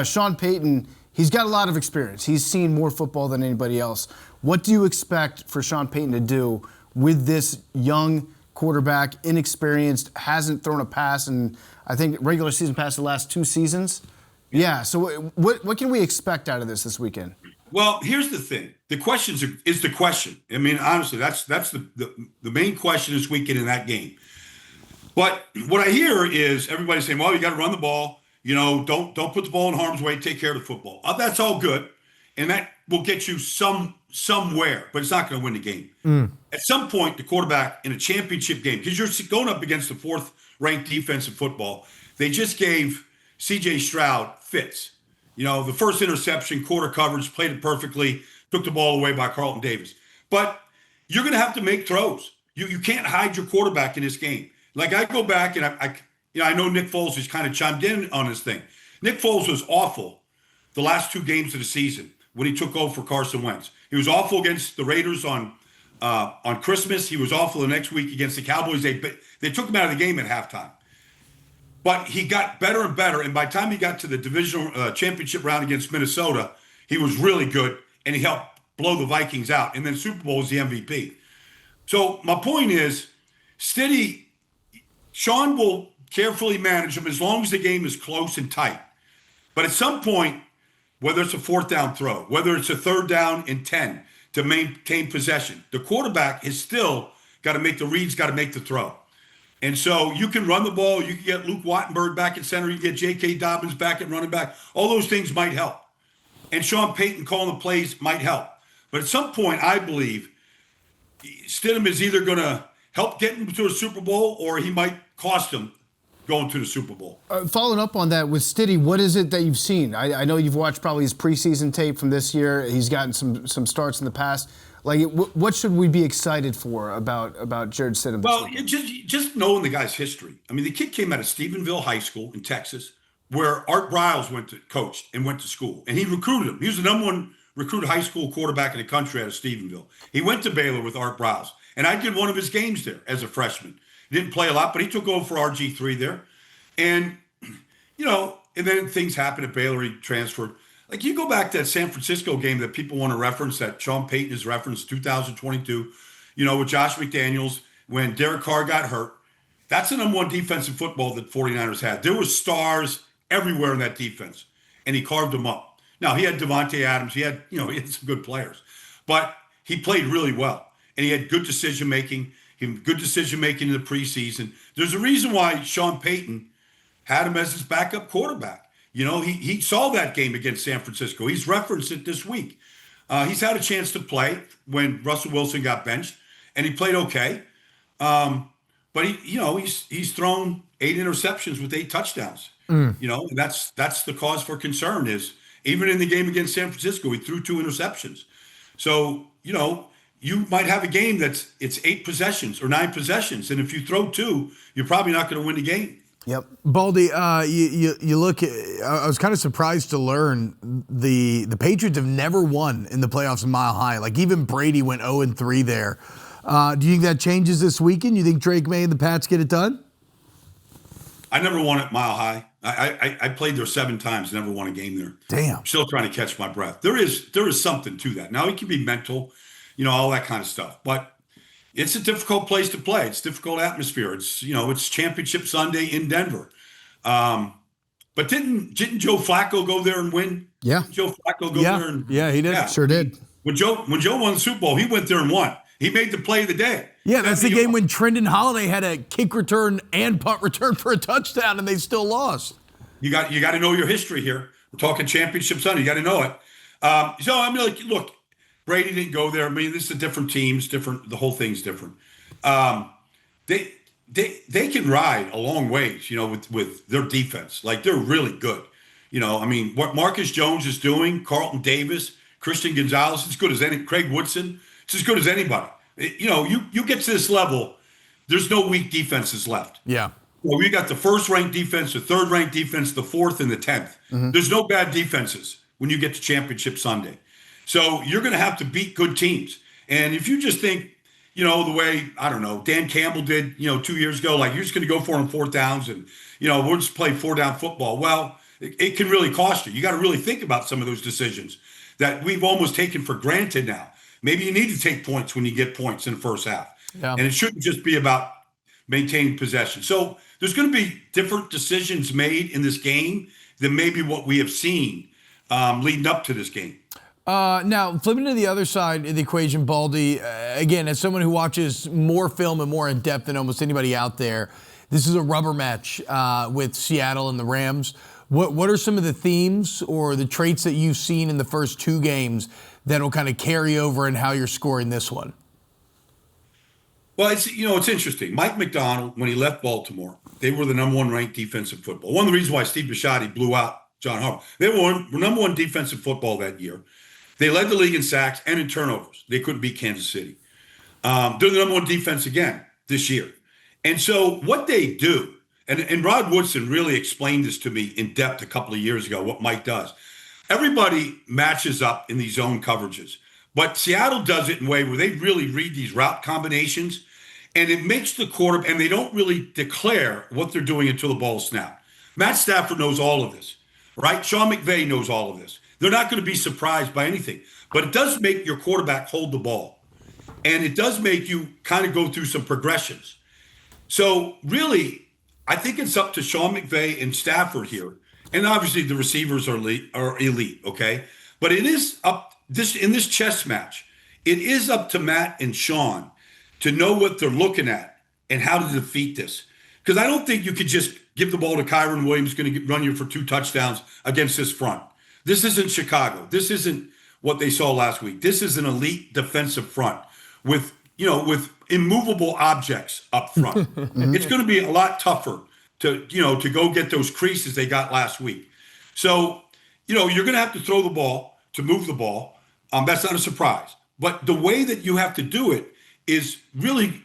Sean Payton, he's got a lot of experience. He's seen more football than anybody else. What do you expect for Sean Payton to do with this young quarterback, inexperienced, hasn't thrown a pass in, I think, regular season pass the last 2 seasons? Yeah, so what can we expect out of this weekend? Well, here's the thing. The question is the question. I mean, honestly, that's the main question this weekend in that game. But what I hear is everybody saying, well, you got to run the ball. Don't put the ball in harm's way. Take care of the football. That's all good. And that will get you somewhere, but it's not going to win the game. At some point, the quarterback in a championship game, because you're going up against the 4th-ranked defense in football, they just gave C.J. Stroud fits. The first interception, quarter coverage, played it perfectly, took the ball away by Carlton Davis. But you're going to have to make throws. You can't hide your quarterback in this game. Like I go back and I know Nick Foles has kind of chimed in on this thing. Nick Foles was awful the last 2 games of the season when he took over for Carson Wentz. He was awful against the Raiders on Christmas. He was awful the next week against the Cowboys. They took him out of the game at halftime. But he got better and better, and by the time he got to the divisional championship round against Minnesota, he was really good, and he helped blow the Vikings out. And then Super Bowl was the MVP. So my point is, Sean will carefully manage them as long as the game is close and tight. But at some point, whether it's a 4th down throw, whether it's a 3rd down and 10 to maintain possession, the quarterback has still got to make the reads, got to make the throw. And so you can run the ball. You can get Luke Wattenberg back at center. You get J.K. Dobbins back at running back. All those things might help. And Sean Payton calling the plays might help. But at some point, I believe Stidham is either going to help get him to a Super Bowl or he might cost him going to the Super Bowl. Following up on that with Stiddy, what is it that you've seen? I know you've watched probably his preseason tape from this year. He's gotten some starts in the past. Like, what should we be excited for about Jared Stidham? Well, just knowing the guy's history. I mean, the kid came out of Stephenville High School in Texas, where Art Briles went to coach and went to school, and he recruited him. He was the number one recruited high school quarterback in the country out of Stephenville. He went to Baylor with Art Briles, and I did one of his games there as a freshman. He didn't play a lot, but he took over for RG3 there. And, and then things happened at Baylor. He transferred. Like, you go back to that San Francisco game that people want to reference, that Sean Payton has referenced, 2022, with Josh McDaniels, when Derek Carr got hurt. That's the number one defensive football that 49ers had. There were stars everywhere in that defense, and he carved them up. Now, he had Devontae Adams. He had some good players. But he played really well, and he had good decision-making. He had good decision-making in the preseason. There's a reason why Sean Payton had him as his backup quarterback. He saw that game against San Francisco. He's referenced it this week. He's had a chance to play when Russell Wilson got benched, and he played okay. But he's thrown 8 interceptions with 8 touchdowns. And that's the cause for concern. Is even in the game against San Francisco, he threw 2 interceptions. So you might have a game it's 8 possessions or 9 possessions, and if you throw 2, you're probably not going to win the game. Yep. Baldy, you look at, I was kind of surprised to learn the Patriots have never won in the playoffs in Mile High. Like, even Brady went 0-3 there. Do you think that changes this weekend? You think Drake May and the Pats get it done? I never won at Mile High. I played there 7 times, never won a game there. Damn. I'm still trying to catch my breath. There is something to that. Now, it can be mental, all that kind of stuff. But it's a difficult place to play. It's a difficult atmosphere. It's it's Championship Sunday in Denver. But didn't Joe Flacco go there and win? Yeah. Didn't Joe Flacco go there and yeah, he did. Yeah. Sure did. When Joe won the Super Bowl, he went there and won. He made the play of the day. Yeah, that's the game when Trendon Holiday had a kick return and punt return for a touchdown, and they still lost. You got to know your history here. We're talking Championship Sunday. You got to know it. So I'm like, look, Brady didn't go there. I mean, this is a different team. It's different. The whole thing's different. They can ride a long ways, with their defense. Like, they're really good. What Marcus Jones is doing, Carlton Davis, Christian Gonzalez, it's good as any. Craig Woodson, it's as good as anybody. You get to this level, there's no weak defenses left. Yeah. Well, we got the first-ranked defense, the third-ranked defense, the 4th, and the 10th. Mm-hmm. There's no bad defenses when you get to Championship Sunday. So you're going to have to beat good teams. And if you just think, the way, I don't know, Dan Campbell did, 2 years ago, like, you're just going to go for it on 4th downs and, we'll just play 4-down football. Well, it can really cost you. You got to really think about some of those decisions that we've almost taken for granted now. Maybe you need to take points when you get points in the first half. Yeah. And it shouldn't just be about maintaining possession. So there's going to be different decisions made in this game than maybe what we have seen leading up to this game. Now, flipping to the other side of the equation, Baldy, again, as someone who watches more film and more in depth than almost anybody out there, this is a rubber match with Seattle and the Rams. What are some of the themes or the traits that you've seen in the first 2 games that'll kind of carry over in how you're scoring this one? Well, it's interesting. Mike McDonald, when he left Baltimore, they were the number 1 ranked defensive football. One of the reasons why Steve Bisciotti blew out John Harbaugh. They were number 1 defensive football that year. They led the league in sacks and in turnovers. They couldn't beat Kansas City. They're the number 1 defense again this year. And so what they do, and Rod Woodson really explained this to me in depth a couple of years ago, what Mike does. Everybody matches up in these zone coverages. But Seattle does it in a way where they really read these route combinations, and it makes the quarterback, and they don't really declare what they're doing until the ball snapped. Matt Stafford knows all of this, right? Sean McVay knows all of this. They're not going to be surprised by anything. But it does make your quarterback hold the ball. And it does make you kind of go through some progressions. So really, I think it's up to Sean McVay and Stafford here. And obviously the receivers are elite, okay? But it is up in this chess match, it is up to Matt and Sean to know what they're looking at and how to defeat this. Because I don't think you could just give the ball to Kyron Williams, going to run you for 2 touchdowns against this front. This isn't Chicago. This isn't what they saw last week. This is an elite defensive front with with immovable objects up front. It's going to be a lot tougher to go get those creases they got last week. So, you're going to have to throw the ball to move the ball. That's not a surprise. But the way that you have to do it is really,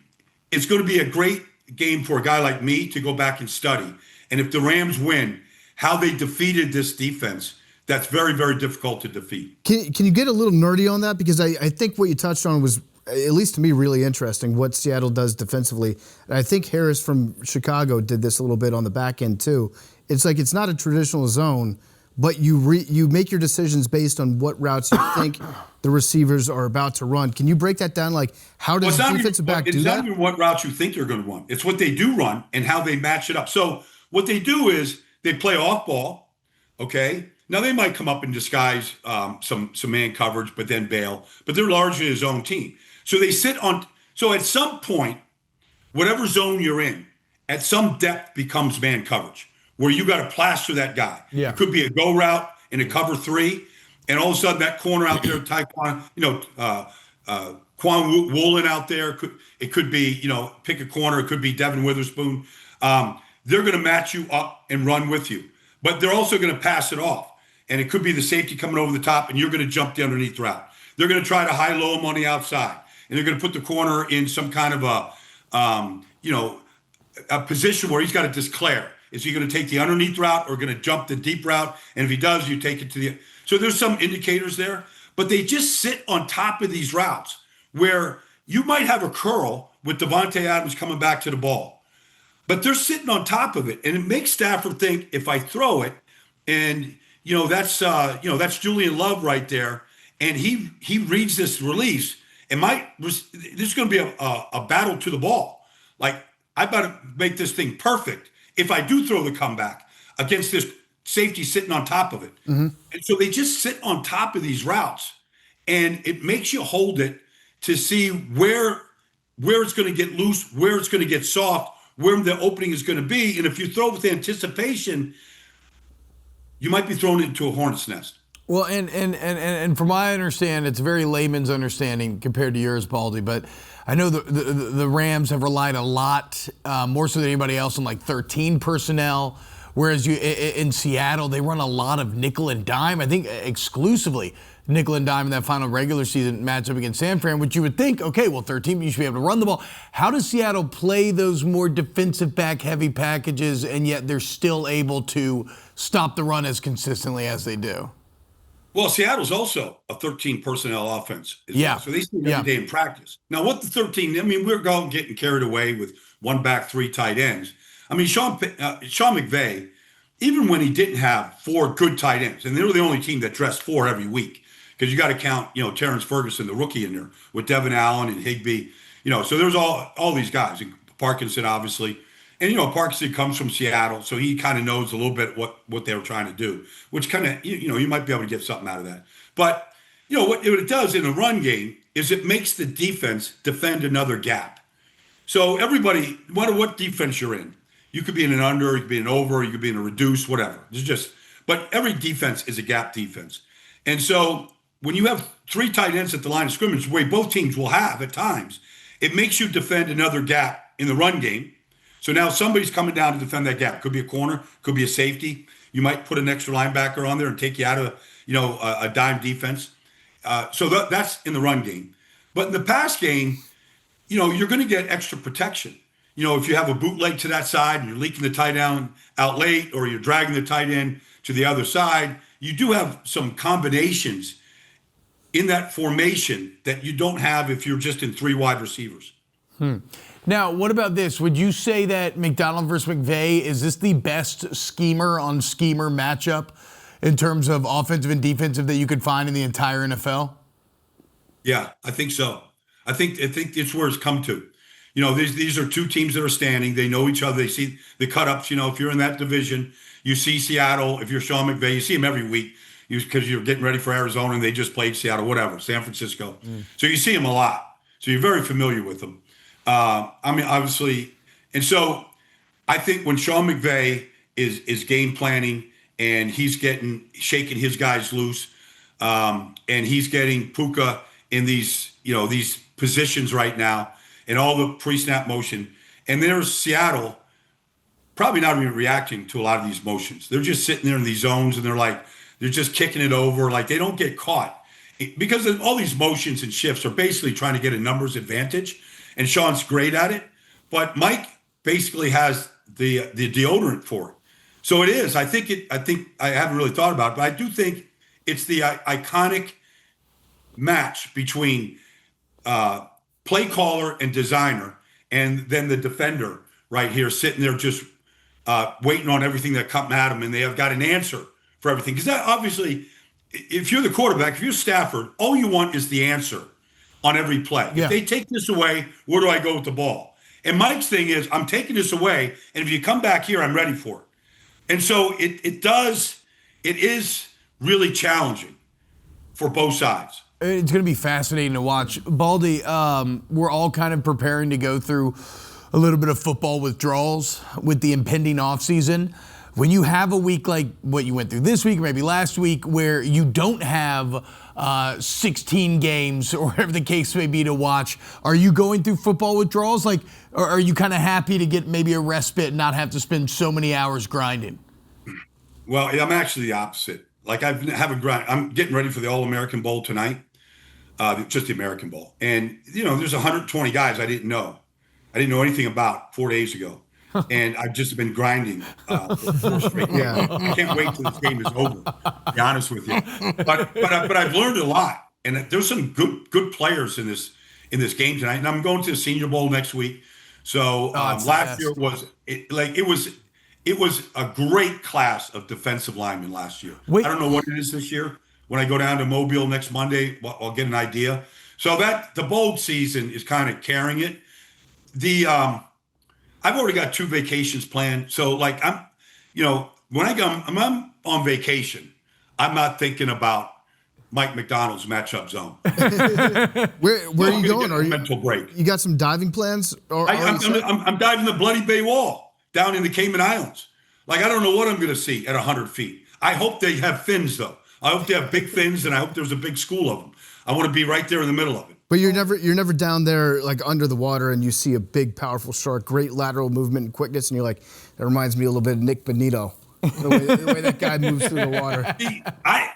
it's going to be a great game for a guy like me to go back and study. And if the Rams win, how they defeated this defense, that's very, very difficult to defeat. Can you get a little nerdy on that? Because I think what you touched on was, at least to me, really interesting, what Seattle does defensively. And I think Harris from Chicago did this a little bit on the back end too. It's like it's not a traditional zone, but you make your decisions based on what routes you think the receivers are about to run. Can you break that down? Like, how does the defensive back do that? It's not even what routes you think you're going to run. It's what they do run and how they match it up. So what they do is they play off ball, okay? Now, they might come up and disguise some man coverage, but then bail. But they're largely a zone team. So they sit on – so at some point, whatever zone you're in, at some depth becomes man coverage, where you got to plaster that guy. Yeah. It could be a go route in a cover 3, and all of a sudden that corner out there, Quan Woolen out there, it could be, pick a corner. It could be Devin Witherspoon. They're going to match you up and run with you. But they're also going to pass it off. And it could be the safety coming over the top, and you're going to jump the underneath route. They're going to try to high-low him on the outside. And they're going to put the corner in some kind of a position where he's got to declare. Is he going to take the underneath route or going to jump the deep route? And if he does, you take it to the – so there's some indicators there. But they just sit on top of these routes where you might have a curl with Devontae Adams coming back to the ball. But they're sitting on top of it. And it makes Stafford think, if I throw it, and – that's Julian Love right there, and he reads this release. This is going to be a battle to the ball. Like, I better make this thing perfect if I do throw the comeback against this safety sitting on top of it. Mm-hmm. And so they just sit on top of these routes, and it makes you hold it to see where it's going to get loose, where it's going to get soft, where the opening is going to be. And if you throw with anticipation, you might be thrown into a hornet's nest. Well, and from my understanding, it's a very layman's understanding compared to yours, Baldy, but I know the Rams have relied a lot, more so than anybody else, on like 13 personnel, whereas in Seattle, they run a lot of nickel and dime, I think exclusively nickel and dime in that final regular season matchup against San Fran, which you would think, okay, well, 13, you should be able to run the ball. How does Seattle play those more defensive back-heavy packages, and yet they're still able to stop the run as consistently as they do? Well, Seattle's also a 13 personnel offense. Yeah. So they see it every day in practice. Now, what the 13, we're going getting carried away with 1 back, 3 tight ends. Sean McVay, even when he didn't have 4 good tight ends, and they were the only team that dressed 4 every week, because you got to count, Terrence Ferguson, the rookie, in there with Devin Allen and Higbee. So there's all these guys, and Parkinson, obviously. And, Parkinson comes from Seattle, so he kind of knows a little bit what they were trying to do, which kind of, you might be able to get something out of that. But, what it does in a run game is it makes the defense defend another gap. So everybody, no matter what defense you're in, you could be in an under, you could be in an over, you could be in a reduce, whatever. But every defense is a gap defense. And so when you have 3 tight ends at the line of scrimmage, the way both teams will have at times, it makes you defend another gap in the run game. So now somebody's coming down to defend that gap. Could be a corner, could be a safety. You might put an extra linebacker on there and take you out of, a dime defense. So that's in the run game. But in the pass game, you're going to get extra protection. If you have a bootleg to that side and you're leaking the tight end out late, or you're dragging the tight end to the other side, you do have some combinations in that formation that you don't have if you're just in 3 wide receivers. Now, what about this? Would you say that McDonald versus McVay, is this the best schemer on schemer matchup in terms of offensive and defensive that you could find in the entire NFL? Yeah, I think so. I think it's where it's come to. These are 2 teams that are standing. They know each other. They see the cut-ups. If you're in that division, you see Seattle. If you're Sean McVay, you see him every week because you're getting ready for Arizona and they just played Seattle, whatever, San Francisco. So you see him a lot. So you're very familiar with them. Obviously, and so I think when Sean McVay is game planning and he's shaking his guys loose, and he's getting Puka in these positions right now and all the pre-snap motion. And there's Seattle probably not even reacting to a lot of these motions. They're just sitting there in these zones and they're just kicking it over. Like they don't get caught because of all these motions and shifts are basically trying to get a numbers advantage. And Sean's great at it, but Mike basically has the deodorant for it. So it is. I think I haven't really thought about it, but I do think it's the iconic match between play caller and designer, and then the defender right here sitting there just waiting on everything that come at them, and they have got an answer for everything. Because that obviously, if you're the quarterback, if you're Stafford, all you want is the answer on every play. Yeah. If they take this away, where do I go with the ball? And Mike's thing is, I'm taking this away, and if you come back here, I'm ready for it. And so it is really challenging for both sides. It's going to be fascinating to watch. Baldy, we're all kind of preparing to go through a little bit of football withdrawals with the impending offseason. When you have a week like what you went through this week, or maybe last week, where you don't have 16 games or whatever the case may be to watch, are you going through football withdrawals? Like, or are you kind of happy to get maybe a respite and not have to spend so many hours grinding? Well, I'm actually the opposite. Like I'm getting ready for the All-American Bowl tonight, just the American Bowl. And, there's 120 guys I didn't know anything about 4 days ago. And I've just been grinding for 4 straight days. Yeah. I can't wait till this game is over, to be honest with you. But I've learned a lot. And there's some good players in this game tonight. And I'm going to the Senior Bowl next week. So last year it was a great class of defensive linemen last year. I don't know what it is this year. When I go down to Mobile next Monday, I'll get an idea. So the bowl season is kind of carrying it. I've already got 2 vacations planned. So when I'm on vacation, I'm not thinking about Mike McDonald's matchup zone. Where are you going? Are you mental break? You got some diving plans? I'm diving the Bloody Bay Wall down in the Cayman Islands. Like, I don't know what I'm going to see at 100 feet. I hope they have fins, though. I hope they have big fins, and I hope there's a big school of them. I want to be right there in the middle of it. But you're never down there like under the water and you see a big, powerful shark, great lateral movement and quickness, and you're like, that reminds me a little bit of Nick Bonito. The way that guy moves through the water.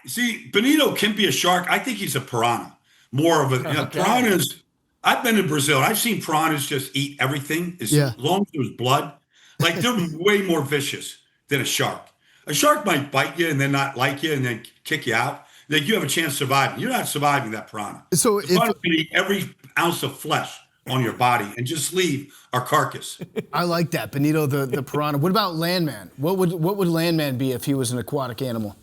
See, Bonito can be a shark. I think he's a piranha. More of piranhas. I've been in Brazil. I've seen piranhas just eat everything as long as there's blood. Like, they're way more vicious than a shark. A shark might bite you and then not like you and then kick you out. Like, you have a chance of surviving. You're not surviving that piranha. So the piranha can eat every ounce of flesh on your body and just leave our carcass. I like that, Bonito, the piranha. What about Landman? What would Landman be if he was an aquatic animal?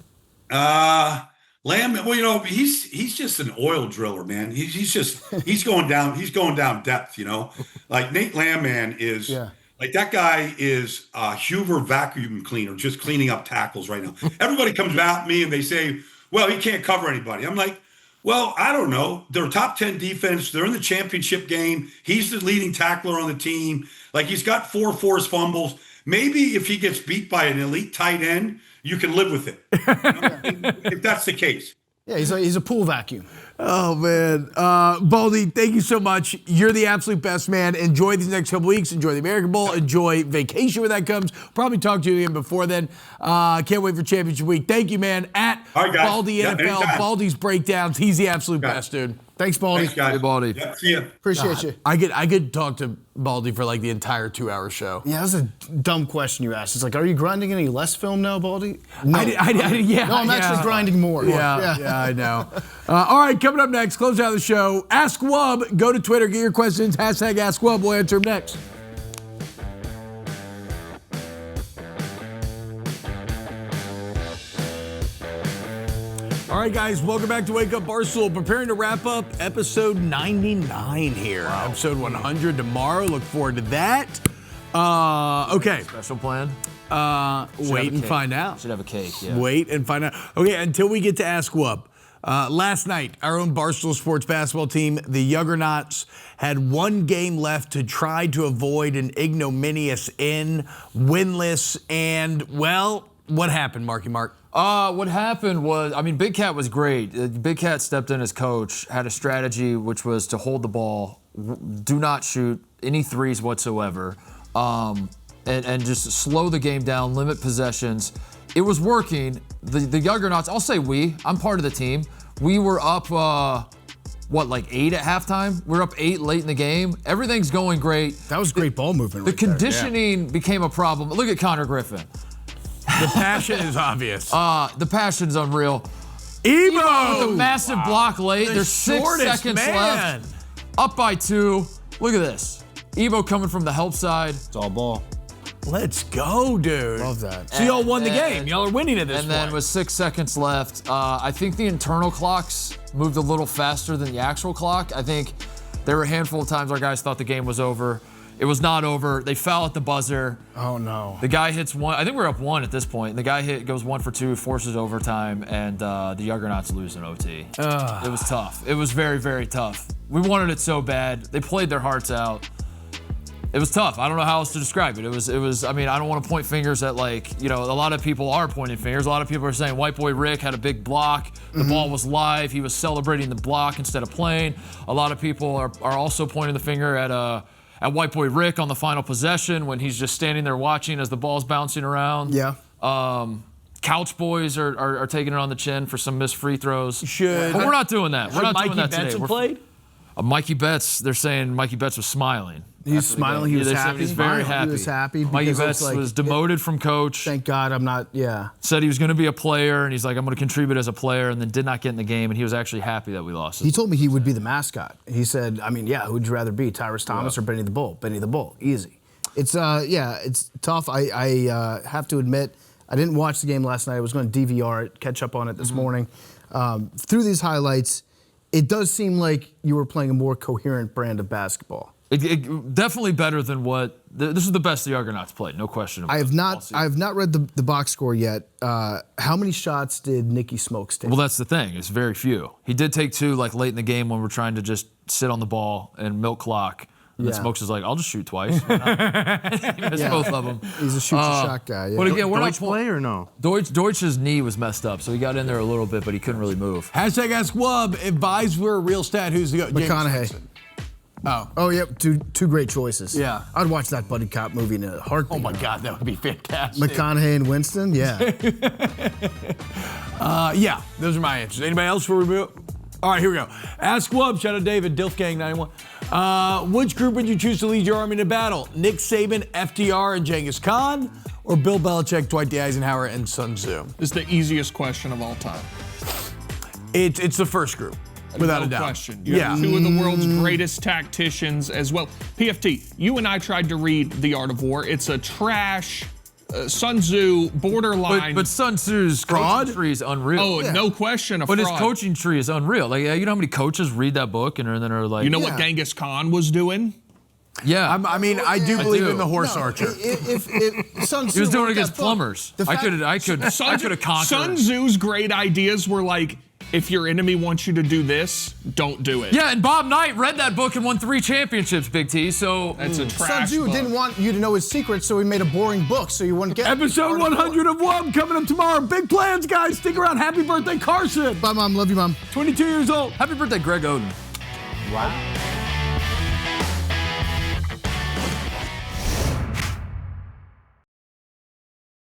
Landman. Well, he's just an oil driller, man. He's going down depth. Like Nate Landman is. Yeah. Like, that guy is a Hoover vacuum cleaner, just cleaning up tackles right now. Everybody comes at me and they say, well, he can't cover anybody. I'm like, well, I don't know. They're top 10 defense. They're in the championship game. He's the leading tackler on the team. Like, he's got 4 forced fumbles. Maybe if he gets beat by an elite tight end, you can live with it. If that's the case. Yeah, he's a pool vacuum. Oh, man. Baldy, thank you so much. You're the absolute best, man. Enjoy these next couple weeks. Enjoy the American Bowl. Enjoy vacation when that comes. Probably talk to you again before then. Can't wait for championship week. Thank you, man. At Baldy NFL, anytime. Baldy's Breakdowns. He's the absolute best, dude. Thanks, Baldy. Thanks, guys. Hey, Baldy. Yeah, see ya. Appreciate you. I could talk to Baldy for like the entire 2-hour show. Yeah, that was a dumb question you asked. It's like, are you grinding any less film now, Baldy? No. I'm actually grinding more. Yeah, I know. All right, coming up next, close out the show. Ask Wub. Go to Twitter, get your questions. Hashtag Ask Wub. We'll answer them next. All right, guys, welcome back to Wake Up Barstool. Preparing to wrap up episode 99 here. Wow. Episode 100 tomorrow. Look forward to that. Okay. Special plan? Wait and find out. Should have a cake, yeah. Wait and find out. Okay, until we get to Ask Wub. Last night, our own Barstool Sports basketball team, the Yuggernauts, had 1 game left to try to avoid an ignominious end, winless, and, well, what happened, Marky Mark? What happened was, I mean, Big Cat was great. Big Cat stepped in as coach, had a strategy which was to hold the ball, do not shoot any threes whatsoever, and just slow the game down, limit possessions. It was working. The Yuggernauts, I'll say I'm part of the team. We were up, 8 at halftime? We're up 8 late in the game. Everything's going great. That was great ball movement. The conditioning became a problem. Look at Connor Griffin. The passion is obvious. The passion's unreal. Ebo with a massive block late. There's 6 seconds left. Up by 2. Look at this. Ebo coming from the help side. It's all ball. Let's go, dude. Love that. So y'all won the game. Y'all are winning at this point. And then with 6 seconds left, I think the internal clocks moved a little faster than the actual clock. I think there were a handful of times our guys thought the game was over. It was not over. They foul at the buzzer. Oh, no. The guy hits one. I think we're up 1 at this point. The guy goes 1 for 2, forces overtime, and the Yuggernauts lose in OT. It was tough. It was very, very tough. We wanted it so bad. They played their hearts out. It was tough. I don't know how else to describe it. It was. I mean, I don't want to point fingers at a lot of people are pointing fingers. A lot of people are saying White Boy Rick had a big block. The ball was live. He was celebrating the block instead of playing. A lot of people are also pointing the finger at White Boy Rick on the final possession when he's just standing there watching as the ball's bouncing around. Yeah. Couch boys are taking it on the chin for some missed free throws. Should. But we're not doing that. We're not doing that Mikey today. Betts have played? Mikey Betts, they're saying Mikey Betts was smiling. He's smiling. He was happy. He was very happy. He was happy. Mikey Betts was demoted from coach. Thank God I'm not, Said he was going to be a player, and he's like, I'm going to contribute as a player, and then did not get in the game, and he was actually happy that we lost. He told me he would be the mascot. He said, who'd you rather be, Tyrus Thomas or Benny the Bull? Benny the Bull, easy. It's it's tough. I have to admit, I didn't watch the game last night. I was going to DVR it, catch up on it this morning. Through these highlights, it does seem like you were playing a more coherent brand of basketball. It definitely better than what this is the best the Yuggernauts played, no question about it. I have not read the box score yet. How many shots did Nicky Smokes take? Well, that's the thing. It's very few. He did take 2 late in the game when we're trying to just sit on the ball and milk clock. And then Smokes is like, I'll just shoot twice. He missed both of them. He's a shoot-your-shot guy. Yeah. But again, we're Deutsch not play or no? Deutsch's knee was messed up, so he got in there a little bit, but he couldn't really move. Hashtag Ask Wub. If Vibes were a real stat, who's the McConaughey. Oh, yep. Two great choices. Yeah. I'd watch that buddy cop movie in a heartbeat. Oh my God, that would be fantastic. McConaughey and Winston, yeah. Those are my answers. Anybody else before we move? All right, here we go. Ask Wub. Shout out David, DilfGang91. Which group would you choose to lead your army to battle? Nick Saban, FDR, and Genghis Khan, or Bill Belichick, Dwight D. Eisenhower, and Sun Tzu? This is the easiest question of all time. It's the first group. Without a doubt. Question. You have 2 of the world's greatest tacticians as well. PFT, you and I tried to read The Art of War. It's a trash, Sun Tzu, borderline. But Sun Tzu's coaching tree is unreal. Oh, no question, a But fraud. his coaching tree is unreal. Like, you know how many coaches read that book and then are like, You know what Genghis Khan was doing? Yeah. I do believe in the horse archer. If Sun Tzu He was doing it wrote against that book, plumbers. I could have conquered. Sun Tzu's great ideas were like, if your enemy wants you to do this, don't do it. Yeah, and Bob Knight read that book and won 3 championships, Big T. So that's a trash Sun Tzu book. didn't want you to know his secrets, so he made a boring book so you wouldn't get Episode 100 of Wub coming up tomorrow. Big plans, guys. Stick around. Happy birthday, Carson. Bye, Mom. Love you, Mom. 22 years old. Happy birthday, Greg Oden. Wow.